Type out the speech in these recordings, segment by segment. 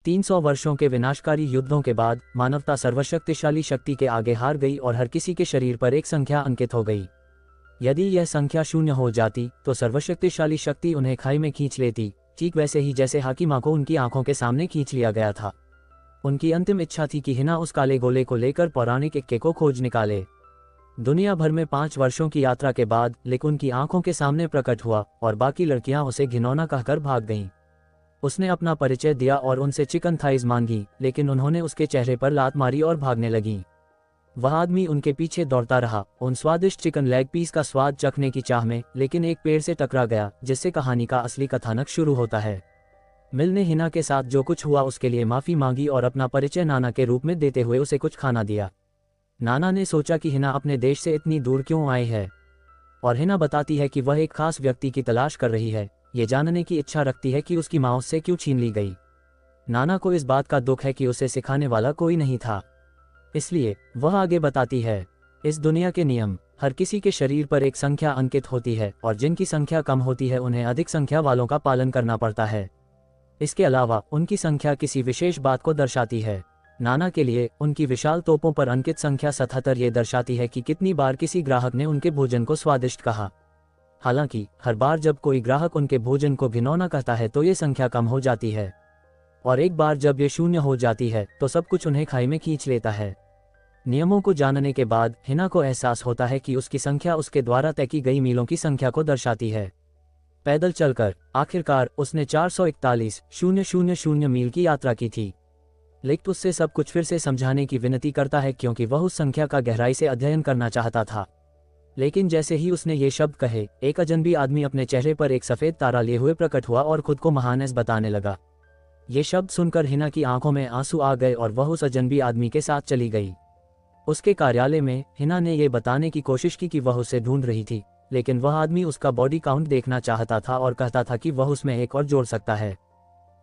300 वर्षों के विनाशकारी युद्धों के बाद मानवता सर्वशक्तिशाली शक्ति के आगे हार गई और हर किसी के शरीर पर एक संख्या अंकित हो गई। यदि यह संख्या 0 हो जाती तो सर्वशक्तिशाली शक्ति उन्हें खाई में खींच लेती, ठीक वैसे ही जैसे हाकिमा को उनकी आंखों के सामने खींच लिया गया था। उनकी अंतिम इच्छा थी कि हिना उस काले गोले को लेकर पौराणिक इक्के को खोज निकाले। दुनिया भर में 5 वर्षों की यात्रा के बाद लिक उनकी आंखों के सामने प्रकट हुआ और बाकी लड़कियां उसे घिनौना कहकर भाग गईं। उसने अपना परिचय दिया और उनसे चिकन थाइज मांगी, लेकिन उन्होंने उसके चेहरे पर लात मारी और भागने लगीं। वह आदमी उनके पीछे दौड़ता रहा, उन स्वादिष्ट चिकन लेग पीस का स्वाद चखने की चाह में, लेकिन एक पेड़ से टकरा गया, जिससे कहानी का असली कथानक शुरू होता है। मिल ने हिना के साथ जो कुछ हुआ उसके लिए माफ़ी मांगी और अपना परिचय नाना के रूप में देते हुए उसे कुछ खाना दिया। नाना ने सोचा कि हिना अपने देश से इतनी दूर क्यों आई है, और हिना बताती है कि वह एक खास व्यक्ति की तलाश कर रही है, ये जानने की इच्छा रखती है कि उसकी माँ उससे क्यों छीन ली गई। नाना को इस बात का दुख है कि उसे सिखाने वाला कोई नहीं था, इसलिए वह आगे बताती है, इस दुनिया के नियम, हर किसी के शरीर पर एक संख्या अंकित होती है और जिनकी संख्या कम होती है उन्हें अधिक संख्या वालों का पालन करना पड़ता है। इसके अलावा उनकी संख्या किसी विशेष बात को दर्शाती है। नाना के लिए उनकी विशाल तोपों पर अंकित संख्या 77 ये दर्शाती है कि कितनी बार किसी ग्राहक ने उनके भोजन को स्वादिष्ट कहा। हालांकि हर बार जब कोई ग्राहक उनके भोजन को घिनौना कहता है तो ये संख्या कम हो जाती है, और एक बार जब ये 0 हो जाती है तो सब कुछ उन्हें खाई में खींच लेता है। नियमों को जानने के बाद हिना को एहसास होता है कि उसकी संख्या उसके द्वारा तय की गई मीलों की संख्या को दर्शाती है। पैदल चलकर आखिरकार उसने 441,000 मील की यात्रा की थी। लिक उससे सब कुछ फिर से समझाने की विनती करता है क्योंकि वह उस संख्या का गहराई से अध्ययन करना चाहता था। लेकिन जैसे ही उसने ये शब्द कहे, एक अजनबी आदमी अपने चेहरे पर एक सफ़ेद तारा लिए हुए प्रकट हुआ और खुद को महानस बताने लगा। ये शब्द सुनकर हिना की आंखों में आंसू आ गए और वह उस अजनबी आदमी के साथ चली गई। उसके कार्यालय में हिना ने यह बताने की कोशिश की कि वह उसे ढूंढ रही थी, लेकिन वह आदमी उसका बॉडी काउंट देखना चाहता था और कहता था कि वह उसमें एक और जोड़ सकता है।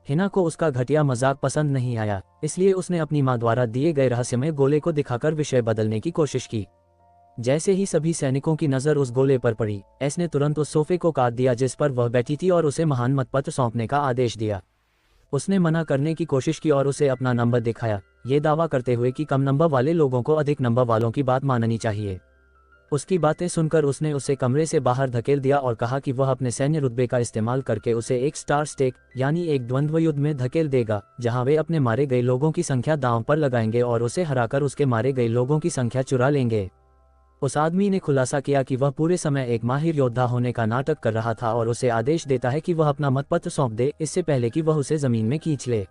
हिना को उसका घटिया मजाक पसंद नहीं आया, इसलिए उसने अपनी मां द्वारा दिए गए रहस्यमय गोले को दिखाकर विषय बदलने की कोशिश की। जैसे ही सभी सैनिकों की नज़र उस गोले पर पड़ी, एस ने तुरंत उस सोफे को काट दिया जिस पर वह बैठी थी और उसे महान मतपत्र सौंपने का आदेश दिया। उसने मना करने की कोशिश की और उसे अपना नंबर दिखाया, ये दावा करते हुए कि कम नंबर वाले लोगों को अधिक नंबर वालों की बात माननी चाहिए। उसकी बातें सुनकर उसने उसे कमरे से बाहर धकेल दिया और कहा कि वह अपने सैन्य रुतबे का इस्तेमाल करके उसे एक स्टार स्टेक यानी एक द्वंद्व युद्ध में धकेल देगा, जहां वे अपने मारे गए लोगों की संख्या दांव पर लगाएंगे और उसे हराकर उसके मारे गए लोगों की संख्या चुरा लेंगे। उस आदमी ने खुलासा किया कि वह पूरे समय एक माहिर योद्धा होने का नाटक कर रहा था और उसे आदेश देता है कि वह अपना मतपत्र सौंप दे इससे पहले कि वह उसे जमीन में खींच ले।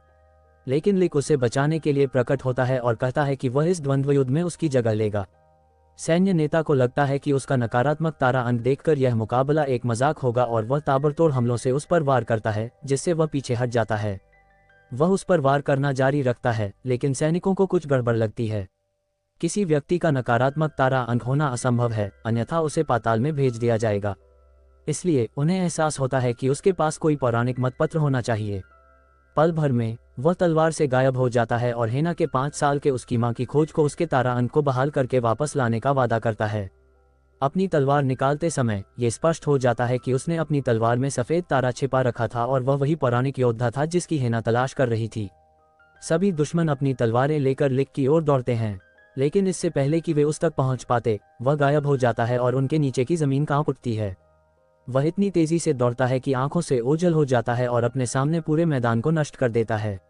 लेकिन लिक उसे बचाने के लिए प्रकट होता है और कहता है कि वह इस द्वंद्व युद्ध में उसकी जगह लेगा। सैन्य नेता को लगता है कि उसका नकारात्मक तारा अंक देखकर यह मुकाबला एक मजाक होगा और वह ताबड़तोड़ हमलों से उस पर वार करता है, जिससे वह पीछे हट जाता है। वह उस पर वार करना जारी रखता है, लेकिन सैनिकों को कुछ गड़बड़ लगती है। किसी व्यक्ति का नकारात्मक तारा अंक होना असंभव है, अन्यथा उसे पाताल में भेज दिया जाएगा। इसलिए उन्हें एहसास होता है कि उसके पास कोई पौराणिक मतपत्र होना चाहिए। पल भर में वह तलवार से गायब हो जाता है और हेना के 5 साल के उसकी मां की खोज को उसके तारा अंक को बहाल करके वापस लाने का वादा करता है। अपनी तलवार निकालते समय ये स्पष्ट हो जाता है कि उसने अपनी तलवार में सफ़ेद तारा छिपा रखा था और वह वही पौराणिक योद्धा था जिसकी हेना तलाश कर रही थी। सभी दुश्मन अपनी तलवारें लेकर लिक की ओर दौड़ते हैं, लेकिन इससे पहले कि वे उस तक पहुंच पाते, वह गायब हो जाता है और उनके नीचे की जमीन कांप उठती है। वह इतनी तेजी से दौड़ता है कि आंखों से ओझल हो जाता है और अपने सामने पूरे मैदान को नष्ट कर देता है।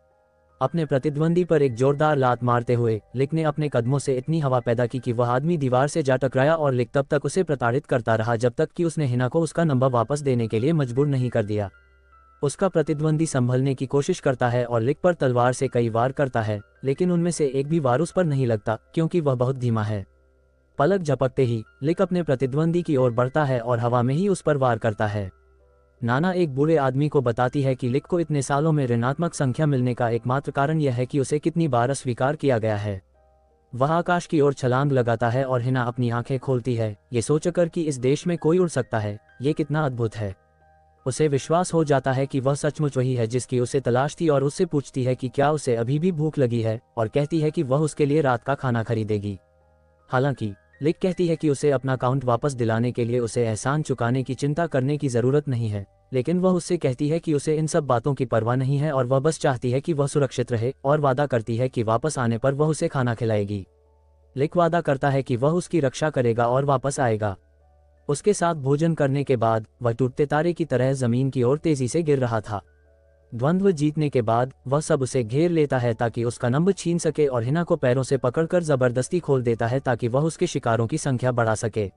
अपने प्रतिद्वंदी पर एक जोरदार लात मारते हुए लिक ने अपने कदमों से इतनी हवा पैदा की कि वह आदमी दीवार से जा टकराया और लिक तब तक उसे प्रताड़ित करता रहा जब तक कि उसने हिना को उसका नंबर वापस देने के लिए मजबूर नहीं कर दिया। उसका प्रतिद्वंदी संभलने की कोशिश करता है और लिक पर तलवार से कई वार करता है, लेकिन उनमें से एक भी वार उस पर नहीं लगता क्योंकि वह बहुत धीमा है। पलक झपकते ही लिक अपने प्रतिद्वंदी की ओर बढ़ता है और हवा में ही उस पर वार करता है। नाना एक बूढ़े आदमी को बताती है कि लिक को इतने सालों में ऋणात्मक संख्या मिलने का एकमात्र कारण यह है कि उसे कितनी बार अस्वीकार किया गया है। वह आकाश की ओर छलांग लगाता है और हिना अपनी आंखें खोलती है, ये सोचकर कि इस देश में कोई उड़ सकता है, ये कितना अद्भुत है। उसे विश्वास हो जाता है कि वह सचमुच वही है जिसकी उसे तलाश थी और उससे पूछती है कि क्या उसे अभी भी भूख लगी है और कहती है कि वह उसके लिए रात का खाना खरीदेगी। हालांकि लिक कहती है कि उसे अपना काउंट वापस दिलाने के लिए उसे एहसान चुकाने की चिंता करने की ज़रूरत नहीं है, लेकिन वह उससे कहती है कि उसे इन सब बातों की परवाह नहीं है और वह बस चाहती है कि वह सुरक्षित रहे, और वादा करती है कि वापस आने पर वह उसे खाना खिलाएगी। लिक वादा करता है कि वह उसकी रक्षा करेगा और वापस आएगा। उसके साथ भोजन करने के बाद वह टूटते तारे की तरह जमीन की ओर तेजी से गिर रहा था। द्वंद्व जीतने के बाद वह सब उसे घेर लेता है ताकि उसका नंबर छीन सके और हिना को पैरों से पकड़कर जबरदस्ती खोल देता है ताकि वह उसके शिकारों की संख्या बढ़ा सके।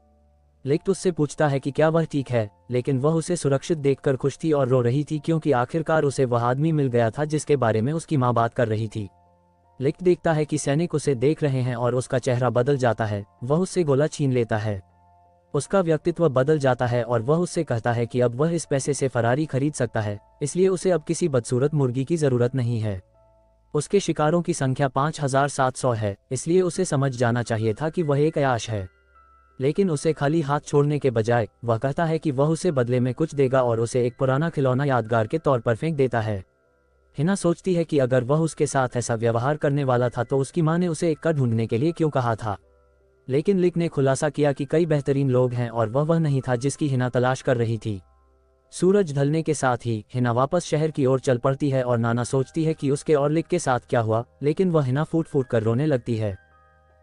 लिक उससे पूछता है कि क्या वह ठीक है, लेकिन वह उसे सुरक्षित देखकर खुश थी और रो रही थी क्योंकि आखिरकार उसे वह आदमी मिल गया था जिसके बारे में उसकी माँ बात कर रही थी। लिक देखता है कि सैनिक उसे देख रहे हैं और उसका चेहरा बदल जाता है। वह उससे गोला छीन लेता है। उसका व्यक्तित्व बदल जाता है और वह उससे कहता है कि अब वह इस पैसे से फरारी खरीद सकता है, इसलिए उसे अब किसी बदसूरत मुर्गी की जरूरत नहीं है। उसके शिकारों की संख्या 5700 है, इसलिए उसे समझ जाना चाहिए था कि वह एक अयाश है। लेकिन उसे खाली हाथ छोड़ने के बजाय वह कहता है कि वह उसे बदले में कुछ देगा और उसे एक पुराना खिलौना यादगार के तौर पर फेंक देता है। हिना सोचती है कि अगर वह उसके साथ ऐसा व्यवहार करने वाला था तो उसकी माँ ने उसे एक का ढूंढने के लिए क्यों कहा था। लेकिन लिक ने खुलासा किया कि कई बेहतरीन लोग हैं और वह नहीं था जिसकी हिना तलाश कर रही थी। सूरज ढलने के साथ ही हिना वापस शहर की ओर चल पड़ती है और नाना सोचती है कि उसके और लिक के साथ क्या हुआ, लेकिन वह हिना फूट फूट कर रोने लगती है।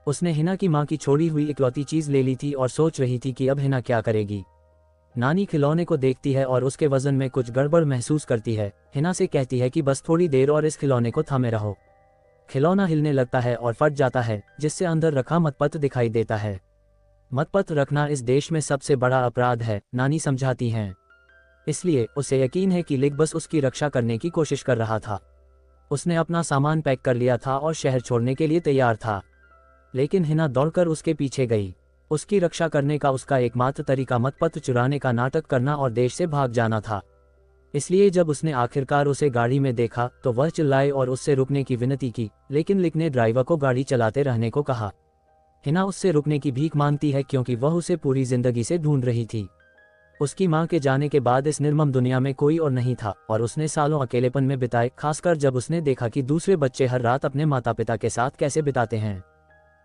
उसने हिना की माँ की छोड़ी हुई इकलौती चीज ले ली थी और सोच रही थी कि अब हिना क्या करेगी। नानी खिलौने को देखती है और उसके वजन में कुछ गड़बड़ महसूस करती है। हिना से कहती है कि बस थोड़ी देर और इस खिलौने को थामे रहो। खिलौना हिलने लगता है और फट जाता है, जिससे अंदर रखा मतपत्र दिखाई देता है। मतपत्र रखना इस देश में सबसे बड़ा अपराध है, नानी समझाती हैं। इसलिए उसे यकीन है कि लिक बस उसकी रक्षा करने की कोशिश कर रहा था। उसने अपना सामान पैक कर लिया था और शहर छोड़ने के लिए तैयार था। लेकिन हिना दौड़कर उसके पीछे गई। उसकी रक्षा करने का उसका एकमात्र तरीका मतपत्र चुराने का नाटक करना और देश से भाग जाना था। इसलिए जब उसने आखिरकार उसे गाड़ी में देखा तो वह चिल्लाए और उससे रुकने की विनती की, लेकिन लिक ने ड्राइवर को गाड़ी चलाते रहने को कहा। हिना उससे रुकने की भीख मांगती है क्योंकि वह उसे पूरी जिंदगी से ढूंढ रही थी। उसकी मां के जाने के बाद इस निर्मम दुनिया में कोई और नहीं था और उसने सालों अकेलेपन में बिताए, खासकर जब उसने देखा कि दूसरे बच्चे हर रात अपने माता पिता के साथ कैसे बिताते हैं।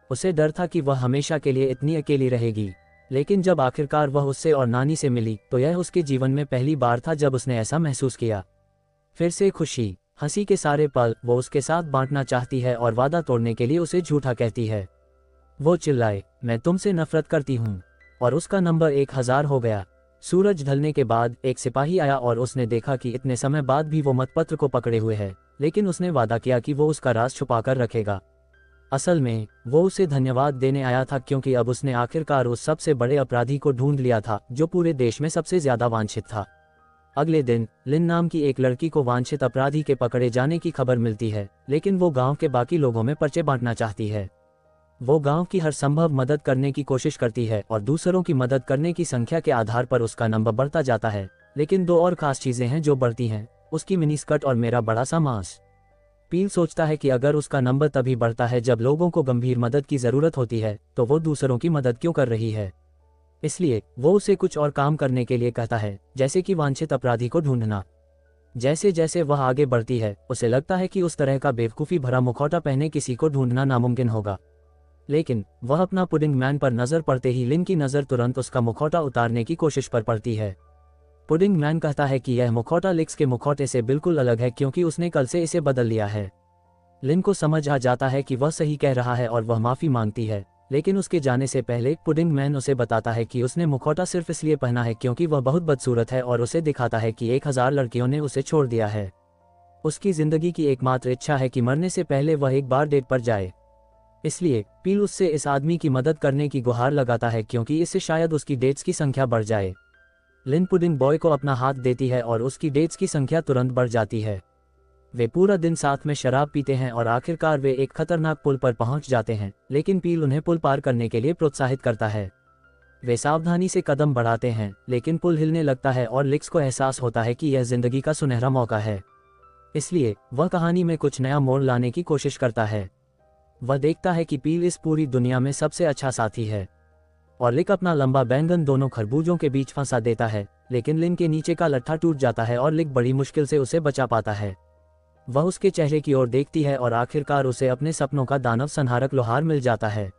उसे डर था कि वह हमेशा के लिए इतनी अकेली रहेगी। लेकिन जब आखिरकार वह उससे और नानी से मिली तो यह उसके जीवन में पहली बार था जब उसने ऐसा महसूस किया। फिर से खुशी, हंसी के सारे पल वो उसके साथ बांटना चाहती है और वादा तोड़ने के लिए उसे झूठा कहती है। वो चिल्लाए, मैं तुमसे नफरत करती हूँ, और उसका नंबर 1000 हो गया। सूरज ढलने के बाद एक सिपाही आया और उसने देखा कि इतने समय बाद भी वो मतपत्र को पकड़े हुए है, लेकिन उसने वादा किया कि वो उसका राज छुपाकर रखेगा। असल में वो उसे धन्यवाद देने आया था क्योंकि अब उसने आखिरकार उस सबसे बड़े अपराधी को ढूंढ लिया था जो पूरे देश में सबसे ज्यादा वांछित था। अगले दिन लिन नाम की एक लड़की को वांछित अपराधी के पकड़े जाने की खबर मिलती है, लेकिन वो गांव के बाकी लोगों में पर्चे बांटना चाहती है। वो गांव की हर संभव मदद करने की कोशिश करती है और दूसरों की मदद करने की संख्या के आधार पर उसका नंबर बढ़ता जाता है। लेकिन दो और खास चीजें हैं जो बढ़ती हैं, उसकी मिनी स्कर्ट और मेरा बड़ा सा मांस। पील सोचता है कि अगर उसका नंबर तभी बढ़ता है जब लोगों को गंभीर मदद की जरूरत होती है, तो वो दूसरों की मदद क्यों कर रही है। इसलिए वो उसे कुछ और काम करने के लिए कहता है, जैसे कि वांछित अपराधी को ढूंढना। जैसे जैसे वह आगे बढ़ती है उसे लगता है कि उस तरह का बेवकूफ़ी भरा मुखौटा पहने किसी को ढूंढना नामुमकिन होगा। लेकिन वह अपना पुडिंग मैन पर नजर पड़ते ही लिन की नज़र तुरंत उसका मुखौटा उतारने की कोशिश पर पड़ती है। पुडिंग मैन कहता है कि यह मुखौटा लिक्स के मुखौटे से बिल्कुल अलग है क्योंकि उसने कल से इसे बदल लिया है। लिन को समझ आ जाता है कि वह सही कह रहा है और वह माफ़ी मांगती है, लेकिन उसके जाने से पहले पुडिंग मैन उसे बताता है कि उसने मुखौटा सिर्फ इसलिए पहना है क्योंकि वह बहुत बदसूरत है और उसे दिखाता है कि 1000 लड़कियों ने उसे छोड़ दिया है। उसकी जिंदगी की एकमात्र इच्छा है कि मरने से पहले वह एक बार डेट पर जाए। इसलिए पील उससे इस आदमी की मदद करने की गुहार लगाता है क्योंकि इससे शायद उसकी डेट्स की संख्या बढ़ जाए। लिन पुडिंग बॉय को अपना हाथ देती है और उसकी डेट्स की संख्या तुरंत बढ़ जाती है। वे पूरा दिन साथ में शराब पीते हैं और आखिरकार वे एक खतरनाक पुल पर पहुंच जाते हैं, लेकिन पील उन्हें पुल पार करने के लिए प्रोत्साहित करता है। वे सावधानी से कदम बढ़ाते हैं, लेकिन पुल हिलने लगता है और लिक्स को एहसास होता है कि यह जिंदगी का सुनहरा मौका है। इसलिए वह कहानी में कुछ नया मोड़ लाने की कोशिश करता है। वह देखता है कि पील इस पूरी दुनिया में सबसे अच्छा साथी है, और लिक अपना लंबा बैंगन दोनों खरबूजों के बीच फंसा देता है, लेकिन लिन के नीचे का लट्ठा टूट जाता है और लिक बड़ी मुश्किल से उसे बचा पाता है। वह उसके चेहरे की ओर देखती है और आखिरकार उसे अपने सपनों का दानव संहारक लोहार मिल जाता है।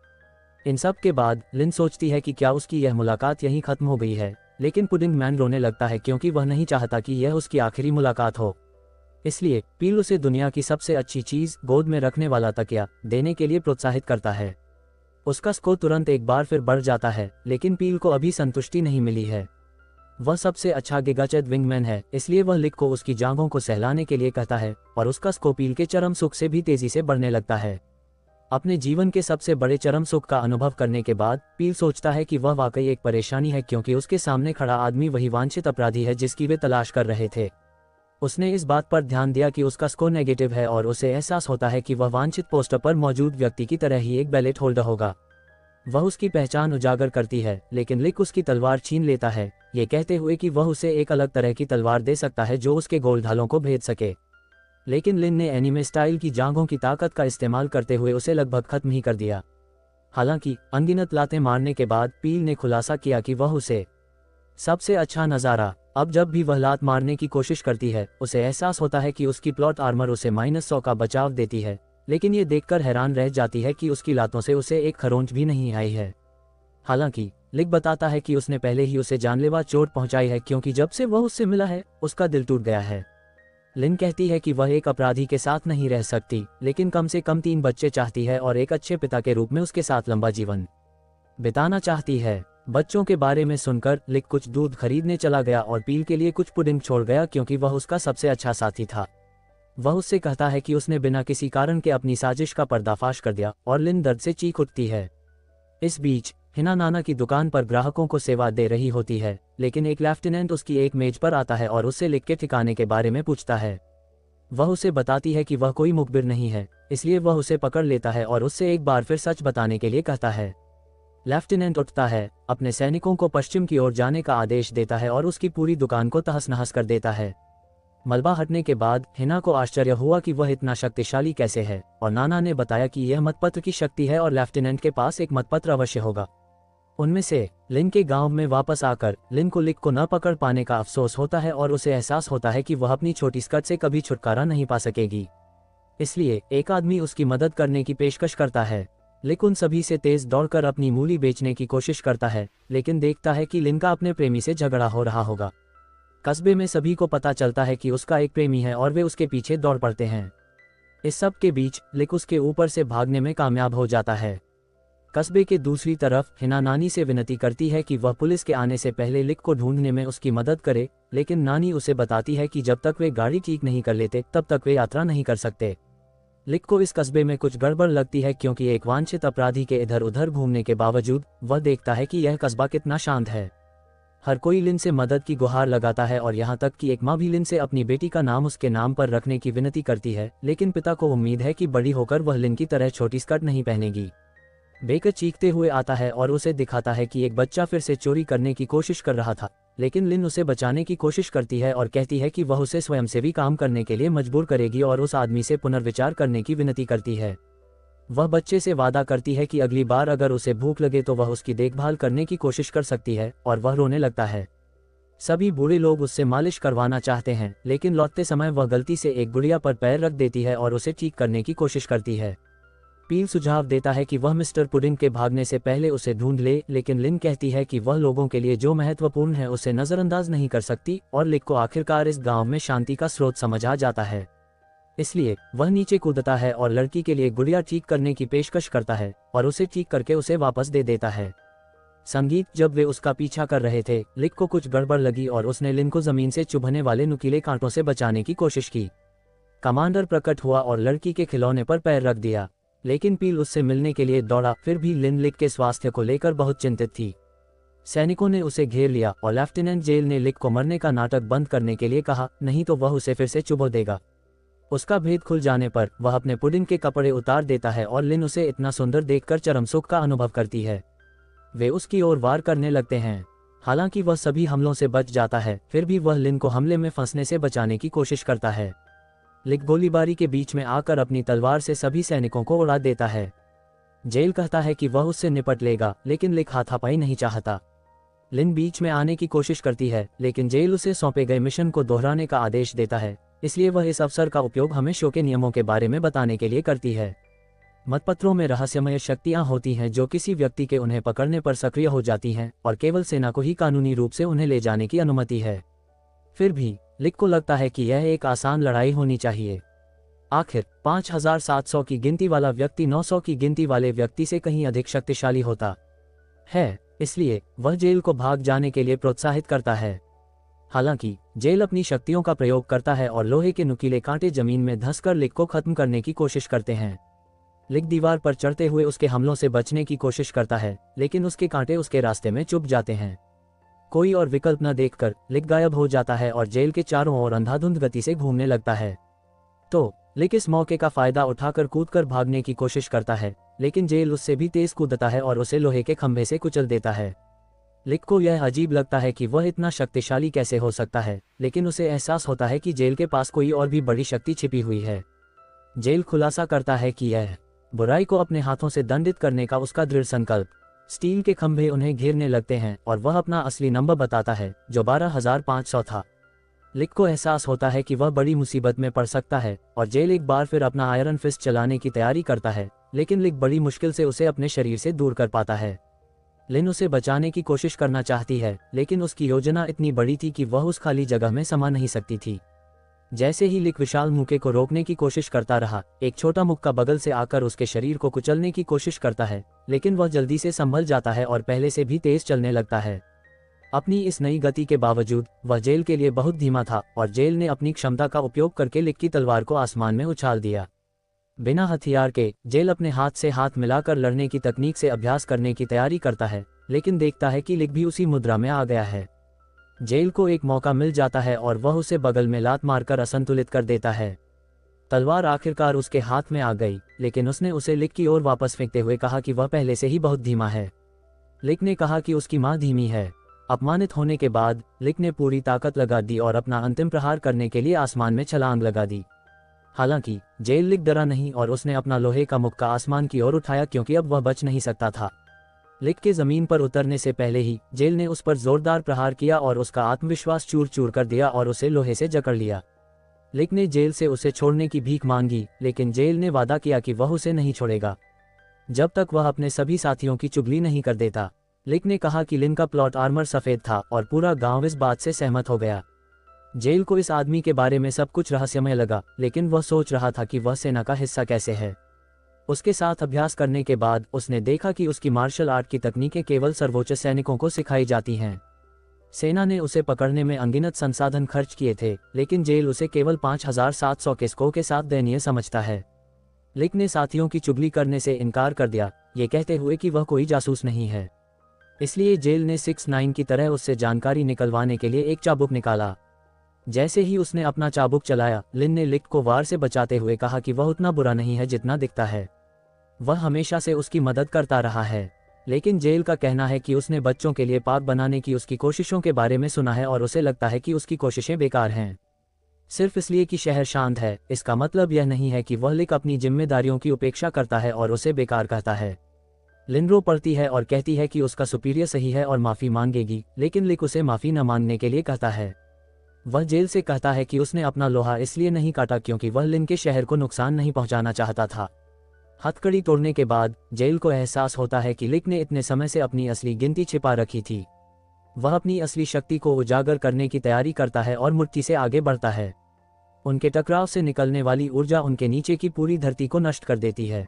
इन सब के बाद लिन सोचती है कि क्या उसकी यह मुलाकात यहीं खत्म हो गई है, लेकिन पुडिंग मैन रोने लगता है क्योंकि वह नहीं चाहता कि यह उसकी आखिरी मुलाकात हो। इसलिए पील उसे दुनिया की सबसे अच्छी चीज, गोद में रखने वाला तकिया, देने के लिए प्रोत्साहित करता है। उसका स्कोर तुरंत एक बार फिर बढ़ जाता है, लेकिन पील को अभी संतुष्टि नहीं मिली है। वह सबसे अच्छा गिगाचेद विंगमैन है, इसलिए वह लिक को उसकी जांघों को सहलाने के लिए कहता है और उसका स्कोर पील के चरम सुख से भी तेजी से बढ़ने लगता है। अपने जीवन के सबसे बड़े चरम सुख का अनुभव करने के बाद पील सोचता है कि वह वाकई एक परेशानी है, क्योंकि उसके सामने खड़ा आदमी वही वांछित अपराधी है जिसकी वे तलाश कर रहे थे। उसने इस बात पर ध्यान दिया कि उसका स्कोर नेगेटिव है और उसे एहसास होता है कि वह वांछित पोस्टर पर मौजूद व्यक्ति की तरह ही एक बैलेट होल्डर होगा। वह उसकी पहचान उजागर करती है, लेकिन लिक उसकी तलवार छीन लेता है, ये कहते हुए कि वह उसे एक अलग तरह की तलवार दे सकता है जो उसके गोल ढालों को भेद सके। लेकिन लिन ने एनीमे स्टाइल की जांघों की ताकत का इस्तेमाल करते हुए उसे लगभग खत्म ही कर दिया। हालांकि अनगिनत लातें मारने के बाद पील ने खुलासा किया कि वह उसे सबसे अच्छा नज़ारा। अब जब भी वह लात मारने की कोशिश करती है, उसे एहसास होता है कि उसकी प्लॉट आर्मर उसे -100 का बचाव देती है, लेकिन ये देखकर हैरान रह जाती है कि उसकी लातों से उसे एक खरोंच भी नहीं आई है। हालांकि लिक बताता है कि उसने पहले ही उसे जानलेवा चोट पहुंचाई है, क्योंकि जब से वह उससे मिला है उसका दिल टूट गया है। लिन कहती है कि वह एक अपराधी के साथ नहीं रह सकती, लेकिन कम से कम 3 बच्चे चाहती है और एक अच्छे पिता के रूप में उसके साथ लंबा जीवन बिताना चाहती है। बच्चों के बारे में सुनकर लिक कुछ दूध खरीदने चला गया और पील के लिए कुछ पुडिंग छोड़ गया, क्योंकि वह उसका सबसे अच्छा साथी था। वह उससे कहता है कि उसने बिना किसी कारण के अपनी साजिश का पर्दाफाश कर दिया और लिन दर्द से चीख उठती है। इस बीच हिना नाना की दुकान पर ग्राहकों को सेवा दे रही होती है, लेकिन एक लेफ्टिनेंट उसकी एक मेज पर आता है और उससे लिक के ठिकाने के बारे में पूछता है। वह उसे बताती है कि वह कोई मुखबिर नहीं है, इसलिए वह उसे पकड़ लेता है और उससे एक बार फिर सच बताने के लिए कहता है। लेफ्टिनेंट उठता है, अपने सैनिकों को पश्चिम की ओर जाने का आदेश देता है और उसकी पूरी दुकान को तहस नहस कर देता है। मलबा हटने के बाद हिना को आश्चर्य हुआ कि वह इतना शक्तिशाली कैसे है, और नाना ने बताया कि यह मतपत्र की शक्ति है और लेफ्टिनेंट के पास एक मतपत्र अवश्य होगा। उनमें से लिन के गांव में वापस आकर लिन को लिक को न पकड़ पाने का अफसोस होता है और उसे एहसास होता है कि वह अपनी छोटी स्कर्ट से कभी छुटकारा नहीं पा सकेगी। इसलिए एक आदमी उसकी मदद करने की पेशकश करता है। लिक उन सभी से तेज दौड़कर अपनी मूली बेचने की कोशिश करता है, लेकिन देखता है कि लिन का अपने प्रेमी से झगड़ा हो रहा होगा। कस्बे में सभी को पता चलता है कि उसका एक प्रेमी है और वे उसके पीछे दौड़ पड़ते हैं। इस सब के बीच लिक उसके ऊपर से भागने में कामयाब हो जाता है। कस्बे के दूसरी तरफ हिना नानी से विनती करती है कि वह पुलिस के आने से पहले लिक को ढूंढने में उसकी मदद करे, लेकिन नानी उसे बताती है कि जब तक वे गाड़ी ठीक नहीं कर लेते तब तक वे यात्रा नहीं कर सकते। लिक को इस कस्बे में कुछ गड़बड़ लगती है, क्योंकि एक वांछित अपराधी के इधर उधर घूमने के बावजूद वह देखता है कि यह कस्बा कितना शांत है। हर कोई लिन से मदद की गुहार लगाता है और यहाँ तक कि एक माँ भी लिन से अपनी बेटी का नाम उसके नाम पर रखने की विनती करती है, लेकिन पिता को उम्मीद है कि बड़ी होकर वह लिन की तरह छोटी स्कर्ट नहीं पहनेगी। बेकर चीखते हुए आता है और उसे दिखाता है कि एक बच्चा फिर से चोरी करने की कोशिश कर रहा था, लेकिन लिन उसे बचाने की कोशिश करती है और कहती है कि वह उसे स्वयंसेवी काम करने के लिए मजबूर करेगी और उस आदमी से पुनर्विचार करने की विनती करती है। वह बच्चे से वादा करती है कि अगली बार अगर उसे भूख लगे तो वह उसकी देखभाल करने की कोशिश कर सकती है, और वह रोने लगता है। सभी बूढ़े लोग उससे मालिश करवाना चाहते हैं, लेकिन लौटते समय वह गलती से एक गुड़िया पर पैर रख देती है और उसे ठीक करने की कोशिश करती है। पील सुझाव देता है कि वह मिस्टर पुडिंग के भागने से पहले उसे ढूंढ ले, लेकिन लिन कहती है कि वह लोगों के लिए जो महत्वपूर्ण है उसे नजरअंदाज नहीं कर सकती, और लिक को आखिरकार इस गांव में शांति का स्रोत समझ आ जाता है। इसलिए वह नीचे कूदता है और लड़की के लिए गुड़िया ठीक करने की पेशकश करता है और उसे ठीक करके उसे वापस दे देता है। संगीत जब वे उसका पीछा कर रहे थे, लिक को कुछ गड़बड़ लगी और उसने लिन को जमीन से चुभने वाले नुकीले कांटों से बचाने की कोशिश की। कमांडर प्रकट हुआ और लड़की के खिलौने पर पैर रख दिया, लेकिन पील उससे मिलने के लिए दौड़ा। फिर भी लिन लिक के स्वास्थ्य को लेकर बहुत चिंतित थी। सैनिकों ने उसे घेर लिया और लेफ्टिनेंट जेल ने लिक को मरने का नाटक बंद करने के लिए कहा, नहीं तो वह उसे फिर से चुभो देगा। उसका भेद खुल जाने पर वह अपने पुडिंग के कपड़े उतार देता है और लिन उसे इतना सुंदर देखकर चरम सुख का अनुभव करती है। वे उसकी ओर वार करने लगते हैं। हालांकि वह सभी हमलों से बच जाता है, फिर भी वह लिन को हमले में फंसने से बचाने की कोशिश करता है। लिक गोलीबारी के बीच में आकर अपनी तलवार से सभी सैनिकों को उड़ा देता है। जेल कहता है कि वह उससे निपट लेगा, लेकिन लिक हाथापाई नहीं चाहता। लिन बीच में आने की कोशिश करती है, लेकिन जेल उसे सौंपे गए मिशन को दोहराने का आदेश देता है, इसलिए वह इस अवसर का उपयोग हमें शो के नियमों के बारे में बताने के लिए करती है। मतपत्रों में रहस्यमय शक्तियां होती हैं जो किसी व्यक्ति के उन्हें पकड़ने पर सक्रिय हो जाती हैं और केवल सेना को ही कानूनी रूप से उन्हें ले जाने की अनुमति है। फिर भी लिक को लगता है कि यह एक आसान लड़ाई होनी चाहिए। आखिर 5700 की गिनती वाला व्यक्ति 900 की गिनती वाले व्यक्ति से कहीं अधिक शक्तिशाली होता है, इसलिए वह जेल को भाग जाने के लिए प्रोत्साहित करता है। हालांकि जेल अपनी शक्तियों का प्रयोग करता है और लोहे के नुकीले कांटे जमीन में धंसकर लिक को खत्म करने की कोशिश करते हैं। लिक दीवार पर चढ़ते हुए उसके हमलों से बचने की कोशिश करता है, लेकिन उसके कांटे उसके रास्ते में चुभ जाते हैं। कोई और विकल्प न देखकर लिक गायब हो जाता है और जेल के चारों ओर अंधाधुंध गति से घूमने लगता है। तो लिक इस मौके का फायदा उठाकर कूदकर भागने की कोशिश करता है, लेकिन जेल उससे भी तेज कूदता है और उसे लोहे के खंभे से कुचल देता है। लिक को यह अजीब लगता है कि वह इतना शक्तिशाली कैसे हो सकता है, लेकिन उसे एहसास होता है कि जेल के पास कोई और भी बड़ी शक्ति छिपी हुई है। जेल खुलासा करता है कि यह बुराई को अपने हाथों से दंडित करने का उसका दृढ़ संकल्प। स्टील के खंभे उन्हें घेरने लगते हैं और वह अपना असली नंबर बताता है, जो 12,500 था। लिक को एहसास होता है कि वह बड़ी मुसीबत में पड़ सकता है और जेल एक बार फिर अपना आयरन फिस्ट चलाने की तैयारी करता है, लेकिन लिक बड़ी मुश्किल से उसे अपने शरीर से दूर कर पाता है। लिन उसे बचाने की कोशिश करना चाहती है, लेकिन उसकी योजना इतनी बड़ी थी कि वह उस खाली जगह में समा नहीं सकती थी। जैसे ही लिक विशाल मुक्के को रोकने की कोशिश करता रहा, एक छोटा मुक्का बगल से आकर उसके शरीर को कुचलने की कोशिश करता है, लेकिन वह जल्दी से संभल जाता है और पहले से भी तेज चलने लगता है। अपनी इस नई गति के बावजूद वह जेल के लिए बहुत धीमा था और जेल ने अपनी क्षमता का उपयोग करके लिक की तलवार को आसमान में उछाल दिया। बिना हथियार के जेल अपने हाथ से हाथ मिलाकर लड़ने की तकनीक से अभ्यास करने की तैयारी करता है, लेकिन देखता है कि लिक भी उसी मुद्रा में आ गया है। जेल को एक मौका मिल जाता है और वह उसे बगल में लात मारकर असंतुलित कर देता है। तलवार आखिरकार उसके हाथ में आ गई, लेकिन उसने उसे लिक की ओर वापस फेंकते हुए कहा कि वह पहले से ही बहुत धीमा है। लिक ने कहा कि उसकी मां धीमी है। अपमानित होने के बाद लिक ने पूरी ताकत लगा दी और अपना अंतिम प्रहार करने के लिए आसमान में छलांग लगा दी। हालांकि जेल लिक डरा नहीं और उसने अपना लोहे का मुक्का आसमान की ओर उठाया, क्योंकि अब वह बच नहीं सकता था। लिक के जमीन पर उतरने से पहले ही जेल ने उस पर जोरदार प्रहार किया और उसका आत्मविश्वास चूर चूर कर दिया और उसे लोहे से जकड़ लिया। लिक ने जेल से उसे छोड़ने की भीख मांगी, लेकिन जेल ने वादा किया कि वह उसे नहीं छोड़ेगा जब तक वह अपने सभी साथियों की चुगली नहीं कर देता। लिक ने कहा कि लिन का प्लॉट आर्मर सफेद था और पूरा गांव इस बात से सहमत हो गया। जेल को इस आदमी के बारे में सब कुछ रहस्यमय लगा, लेकिन वह सोच रहा था कि वह सेना का हिस्सा कैसे है। उसके साथ अभ्यास करने के बाद उसने देखा कि उसकी मार्शल आर्ट की तकनीकें केवल सर्वोच्च सैनिकों को सिखाई जाती हैं। सेना ने उसे पकड़ने में अनगिनत संसाधन खर्च किए थे, लेकिन जेल उसे केवल 5700 के स्कोर के साथ दयनीय समझता है। लिक ने साथियों की चुगली करने से इनकार कर दिया, ये कहते हुए कि वह कोई जासूस नहीं है। इसलिए जेल ने 6ix9ine की तरह उससे जानकारी निकलवाने के लिए एक चाबुक निकाला। जैसे ही उसने अपना चाबुक चलाया, लिन ने लिक को वार से बचाते हुए कहा कि वह उतना बुरा नहीं है जितना दिखता है। वह हमेशा से उसकी मदद करता रहा है, लेकिन जेल का कहना है कि उसने बच्चों के लिए पार्क बनाने की उसकी कोशिशों के बारे में सुना है और उसे लगता है कि उसकी कोशिशें बेकार हैं। सिर्फ इसलिए कि शहर शांत है, इसका मतलब यह नहीं है कि वह लिक अपनी जिम्मेदारियों की उपेक्षा करता है और उसे बेकार कहता है। लिन रो पड़ती है और कहती है कि उसका सुपीरियर सही है और माफ़ी मांगेगी, लेकिन लिक उसे माफ़ी न मांगने के लिए कहता है। वह जेल से कहता है कि उसने अपना लोहा इसलिए नहीं काटा क्योंकि वह लिन के शहर को नुकसान नहीं पहुंचाना चाहता था। हथकड़ी तोड़ने के बाद जेल को एहसास होता है कि लिक ने इतने समय से अपनी असली गिनती छिपा रखी थी। वह अपनी असली शक्ति को उजागर करने की तैयारी करता है और मुट्ठी से आगे बढ़ता है। उनके टकराव से निकलने वाली ऊर्जा उनके नीचे की पूरी धरती को नष्ट कर देती है।